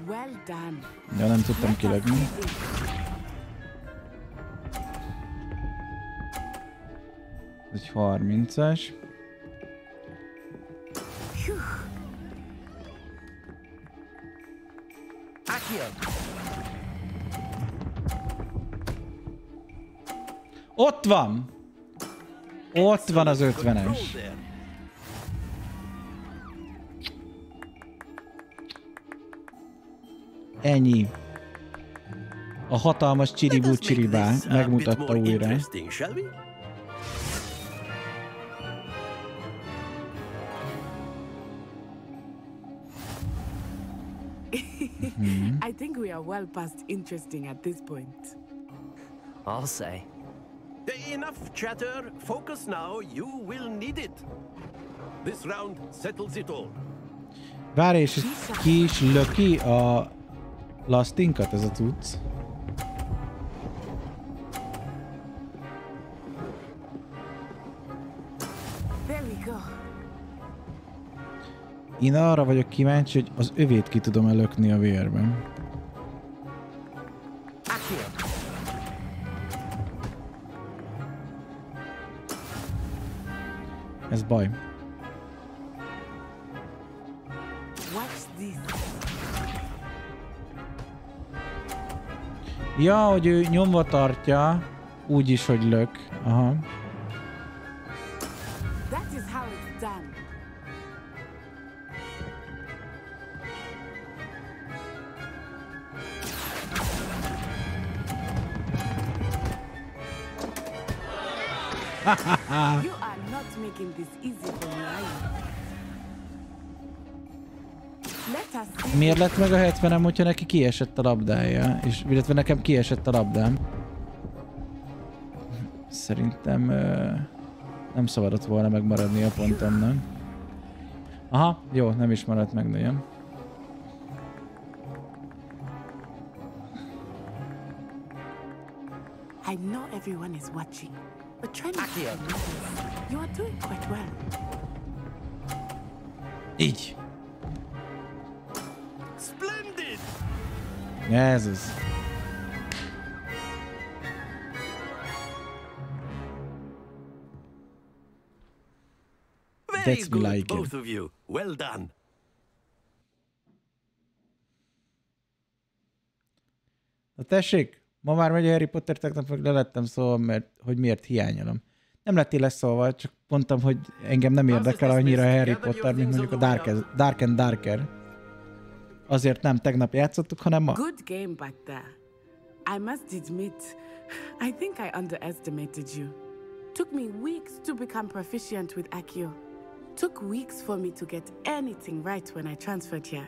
Well done. Ja, nem tudtam kilökni. Ez egy 30-as. Ott van! Ott van az 50-es. Ennyi. A hatalmas csiribú csiribá megmutatta újra. I think we are well past interesting at this point. I'll say. Enough chatter. Focus now. You will need it. This round settles it all. Várj, és ki is löki a lastinkat ez a cucc? Én arra vagyok kíváncsi, hogy az övét ki tudom elökni a vérben. Ez baj. Ja, hogy ő nyomva tartja, úgy is, hogy lök. Aha. You are not making this easy for me, are you? Miért lett meg a 70-em, hogyha neki kiesett a labdája? És illetve nekem kiesett a labdám. Szerintem nem szabadott volna megmaradni a pontomnak. Aha, jó, nem is maradt meg nagyon. I know everyone is watching, but try not to notice. You are doing quite well. Így. Splendid. Ez az. Very good, both of you. Well done. Na tessék, ma már megy a Harry Potter, tegnap meg lelettem szólva, mert hogy miért hiányolom. Nem lettél leszólva, csak mondtam, hogy engem nem érdekel annyira a Harry Potter, mint mondjuk a Dark and Darker. Azért nem tegnap játszottuk, hanem ma. Good game back there. I must admit, I think I underestimated you. Took me weeks to become proficient with Accio. Took weeks for me to get anything right when I transferred here.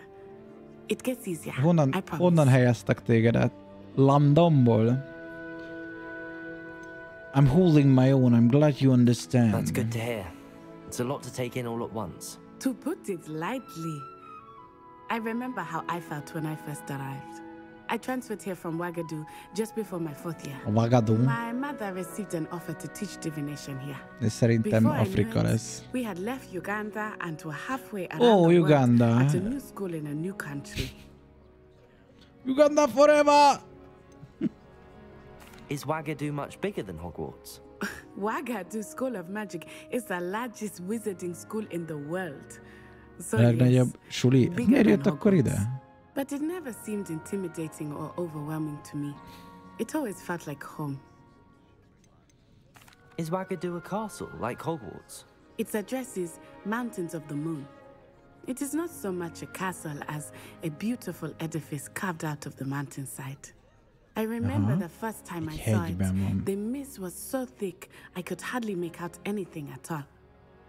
It gets easier. Honnan helyeztek téged át? Londonból? I'm holding my own. I'm glad you understand. That's good to hear. It's a lot to take in all at once. To put it lightly, I remember how I felt when I first arrived. I transferred here from Ouagadougou just before my 4th year. Ouagadougou. My mother received an offer to teach divination here. De szerintem Afrika lesz. We had left Uganda and were halfway around the Uganda. world at a new school in a new country. Uganda forever! Is Ouagadougou much bigger than Hogwarts? Ouagadougou School of Magic is the largest wizarding school in the world. So legnagyobb suli. Miért jött akkor ide? But it never seemed intimidating or overwhelming to me. It always felt like home. Is Ouagadougou a castle, like Hogwarts? Its address is Mountains of the Moon. It is not so much a castle as a beautiful edifice carved out of the mountainside. I remember the first time I saw it, the mist was so thick I could hardly make out anything at all.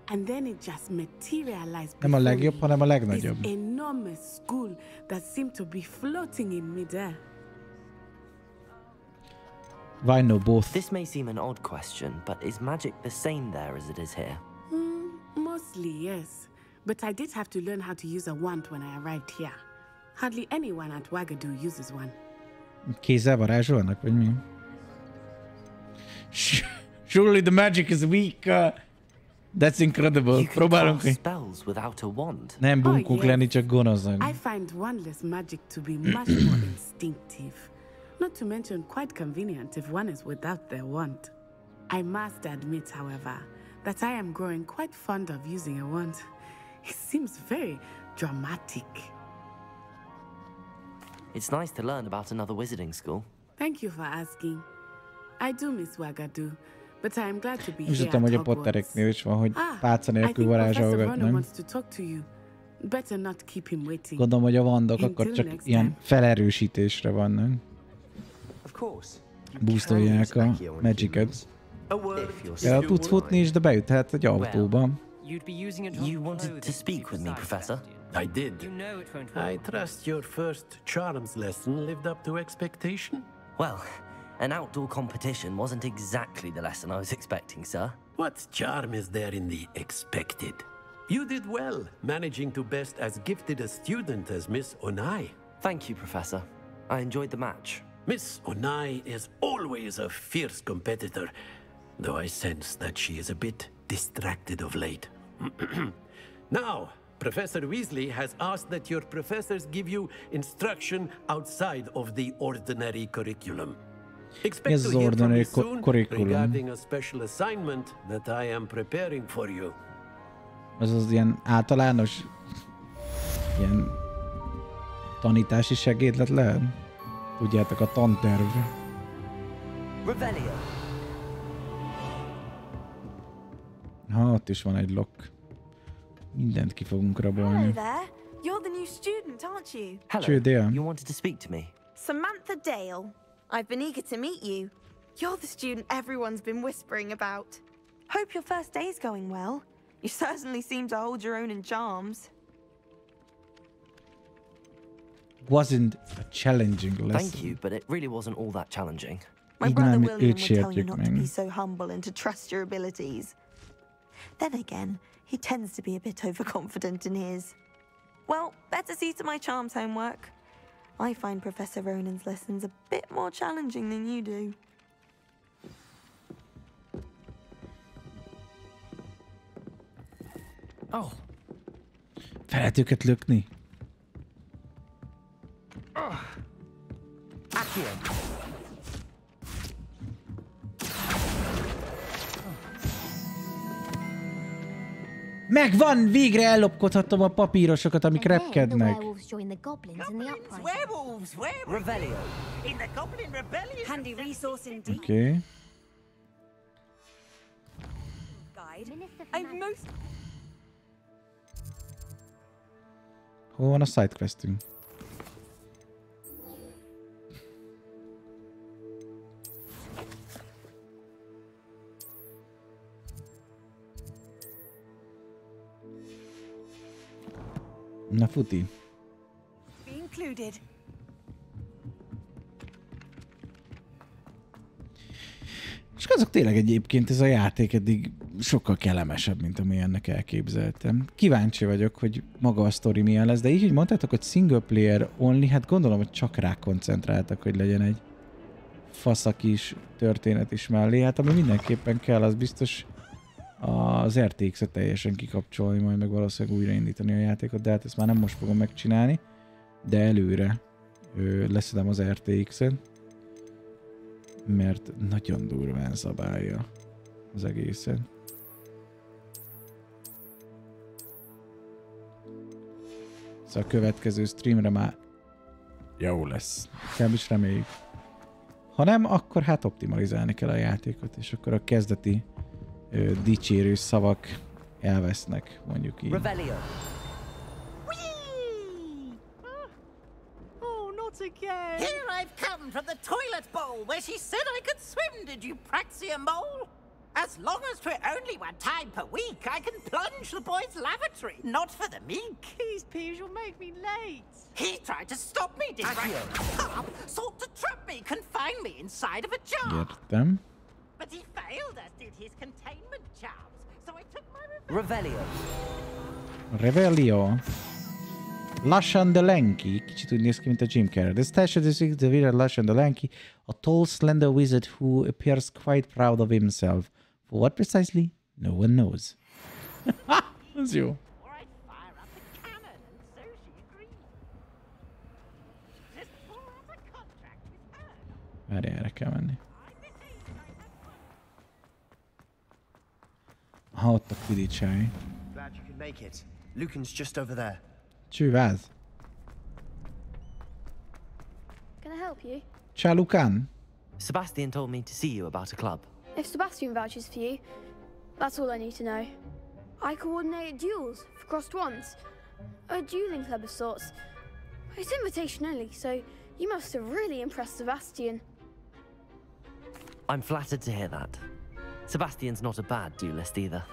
And then it just materialized Nem a legjobb, hanem a legnagyobb. This enormous school that seemed to be floating in midair. Why no both? This may seem an odd question, but is magic the same there as it is here? Mostly, yes. But I did have to learn how to use a wand when I arrived here. Hardly anyone at Ouagadougou uses one. Kézzel varázsolnak, vagy mi? Surely the magic is weak. That's incredible. Próbálunk, hogy nem bunkunk lenni, csak gonoszak. I find wandless magic to be much more instinctive. Not to mention quite convenient if one is without their wand. I must admit, however, that I am growing quite fond of using a wand. It seems very dramatic. It's nice to learn about another wizarding school. Thank you for asking. I do miss Ouagadougou, but I am glad to be here. És tudtam, hogy a Pottereknél is van, hogy pálca nélkül varázsolgatnak. Gondolom, hogy a vandok akkor csak ilyen felerősítésre vannak. Boostolják a magicet. El tudsz futni is, de beüthetsz egy autóba. You wanted to speak with me, Professor? I did. I trust your first charms lesson lived up to expectation? Well, An outdoor competition wasn't exactly the lesson I was expecting, sir. What charm is there in the expected? You did well, managing to best as gifted a student as Miss Onai. Thank you, Professor. I enjoyed the match. Miss Onai is always a fierce competitor, though I sense that she is a bit distracted of late. Now, Professor Weasley has asked that your professors give you instruction outside of the ordinary curriculum. Expect to hear from me soon regarding a special assignment that I am preparing for you. Az ilyen általános ilyen tanítási segédlet lehet? Tudjátok, a tanterv. Revelio. Ha, ott is van egy lock. Mindent ki fogunk rabolni. Hello there. You're the new student, aren't you? Hello. You wanted to speak to me? Samantha Dale. I've been eager to meet you. You're the student everyone's been whispering about. Hope your first day's going well. You certainly seem to hold your own in charms. Wasn't a challenging lesson. Thank you, but it really wasn't all that challenging. My brother William would tell you not to be so humble and to trust your abilities. Then again, he tends to be a bit overconfident in his. Well, better see to my charms homework. I find Professor Ronan's lessons a bit more challenging than you do. Oh. Fel lehet őket lökni? Megvan! Végre ellopkodhattam a papírosokat, amik repkednek. Oké. Hol van a sidequestünk? Na futi. És azok tényleg egyébként ez a játék eddig sokkal kellemesebb, mint amilyennek elképzeltem. Kíváncsi vagyok, hogy maga a sztori milyen lesz, de így, hogy mondtátok, hogy single player only, hát gondolom, hogy csak rá koncentráltak, hogy legyen egy faszakis történet is mellé. Hát ami mindenképpen kell, az biztos az RTX-et teljesen kikapcsolni, majd meg valószínűleg újraindítani a játékot, de hát ezt már nem most fogom megcsinálni, de előre leszedem az RTX-et, mert nagyon durván szabálja az egészet. Szóval a következő streamre már jó lesz. Kell is reméljük. Ha nem, akkor hát optimalizálni kell a játékot, és akkor a kezdeti dicsérő szavak elvesznek, mondjuk így. Revelio. Oh, not again. Here I've come from the toilet bowl where she said I could swim, did you praxia mole? As long as for only one time per week, I can plunge the boy's lavatory, not for the meek. These peeves will make me late. He tried to stop me, did he? Sought to trap me, confine me inside of a jar. Értem. But he failed, as did his containment charms, so I took my Revelio. Revelio. Lassan de Lanky. Kicsit úgy néz ki, mint a Jim Carrey. The stash of the wizard Lassan de Lanky, a tall, slender wizard who appears quite proud of himself. For what precisely? No one knows. Ez jó. Várj, erre kell menni. Ha ott a Quidditch-áj. Glad you could make it. Lucan's just over there. Csőváz. Can I help you? Ciao, Lucan. Sebastian told me to see you about a club. If Sebastian vouches for you, that's all I need to know. I coordinate duels for crossed wands. A dueling club of sorts. It's invitation only, so you must have really impressed Sebastian. I'm flattered to hear that. Sebastian's not a bad duelist either.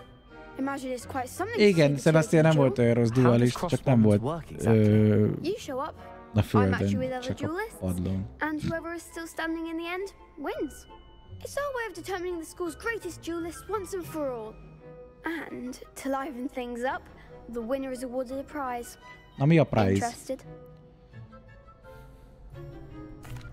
Imagine it's quite something. Igen, Sebastian nem volt olyan rossz dualist, csak nem volt... You show up, A földön, csak a padlón. And whoever is still standing in the end wins. It's our way of determining the school's greatest duelist once and for all. And to liven things up, the winner is awarded a prize. Na, mi a prize? Interested?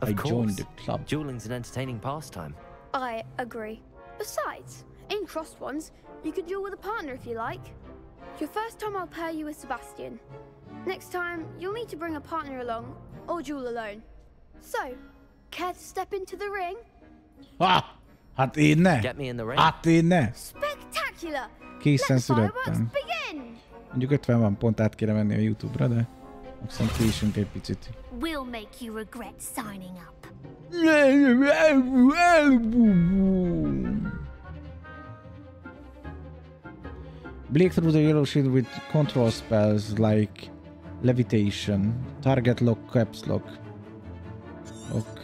Of course. Dueling's an entertaining pastime. I agree. Besides, in crossed ones, you can duel with a partner if you like. Your first time I'll pair you with Sebastian. Next time, you'll need to bring a partner along, or duel alone. So, care to step into the ring? Hát én ne! Get me in the ring. Hát én ne! Spectacular! Készen születtem. Mondjuk 50 van, pont át kéne menni a YouTube-ra, de aztán késünk egy picit. We'll make you regret signing up. Break through the yellow sheet with control spells like levitation, target lock, caps lock. Ok.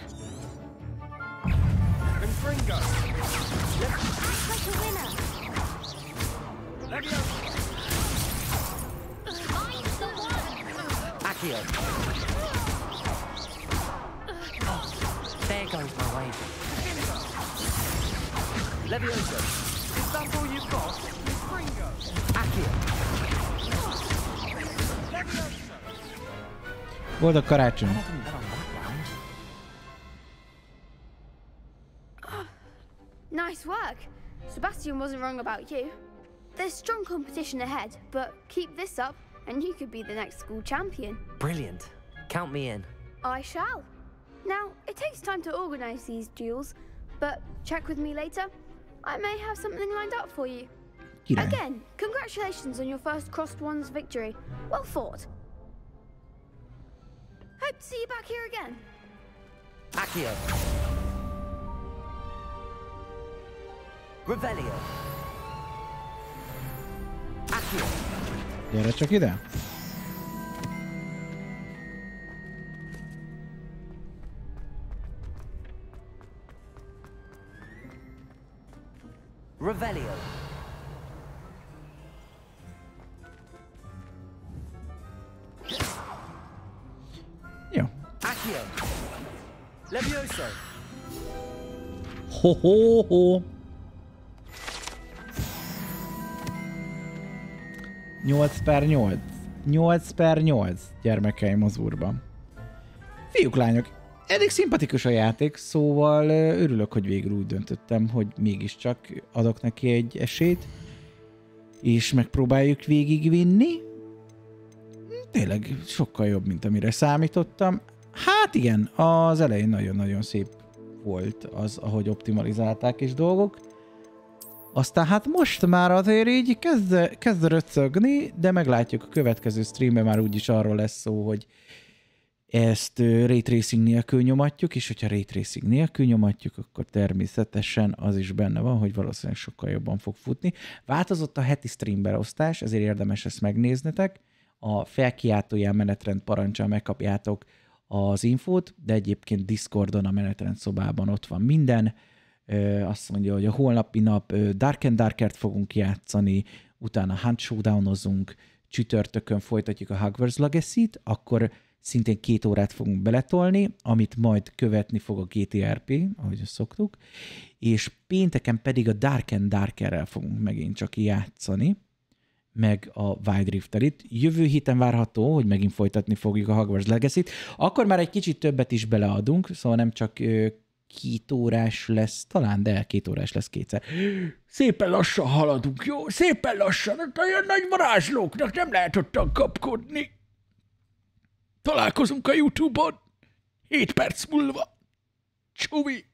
Accio. There goes my way. Leviosa. Is that all you've got? Accio. Boldog karácsony! Nice work. Sebastian wasn't wrong about you. There's strong competition ahead, but keep this up and you could be the next school champion. Brilliant. Count me in. I shall. Now, it takes time to organize these duels, but check with me later. I may have something lined up for you. Irány. Again, congratulations on your first Crossed Ones victory. Well fought. Hope to see you back here again. Accio. Revelio. Accio. Gyere csak ide! Revelio. Jó. Accio. Levioso. Ho-ho-ho! 8/8. 8/8 gyermekeim az úrban. Fiúk, lányok, eddig szimpatikus a játék, szóval örülök, hogy végül úgy döntöttem, hogy mégiscsak adok neki egy esélyt, és megpróbáljuk végigvinni. Tényleg sokkal jobb, mint amire számítottam. Hát igen, az elején nagyon-nagyon szép volt az, ahogy optimalizálták is dolgok. Aztán hát most már azért így kezd röcögni, de meglátjuk a következő streamben, már úgyis arról lesz szó, hogy ezt ray tracing nélkül nyomatjuk, és hogyha ray tracing nélkül nyomatjuk, akkor természetesen az is benne van, hogy valószínűleg sokkal jobban fog futni. Változott a heti stream beosztás, ezért érdemes ezt megnéznetek. A felkiáltójel menetrend parancsal megkapjátok az infót, de egyébként Discordon a menetrend szobában ott van minden. Azt mondja, hogy a holnapi nap Dark and Darkert fogunk játszani, utána Hunt Showdownozunk, csütörtökön folytatjuk a Hogwarts Legacy-t, akkor szintén 2 órát fogunk beletolni, amit majd követni fog a GTRP, ahogy azt szoktuk, és pénteken pedig a Dark and Darkerrel fogunk megint csak játszani, meg a Wild Rift-tel itt. Jövő héten várható, hogy megint folytatni fogjuk a Hogwarts Legacy-t, akkor már egy kicsit többet is beleadunk, szóval nem csak 2 órás lesz, talán, de 2 órás lesz kétszer. Szépen lassan haladunk, jó? Szépen lassan, olyan nagy varázslóknak nem lehet ottan kapkodni. Találkozunk a YouTube-on 7 perc múlva. Csúvi!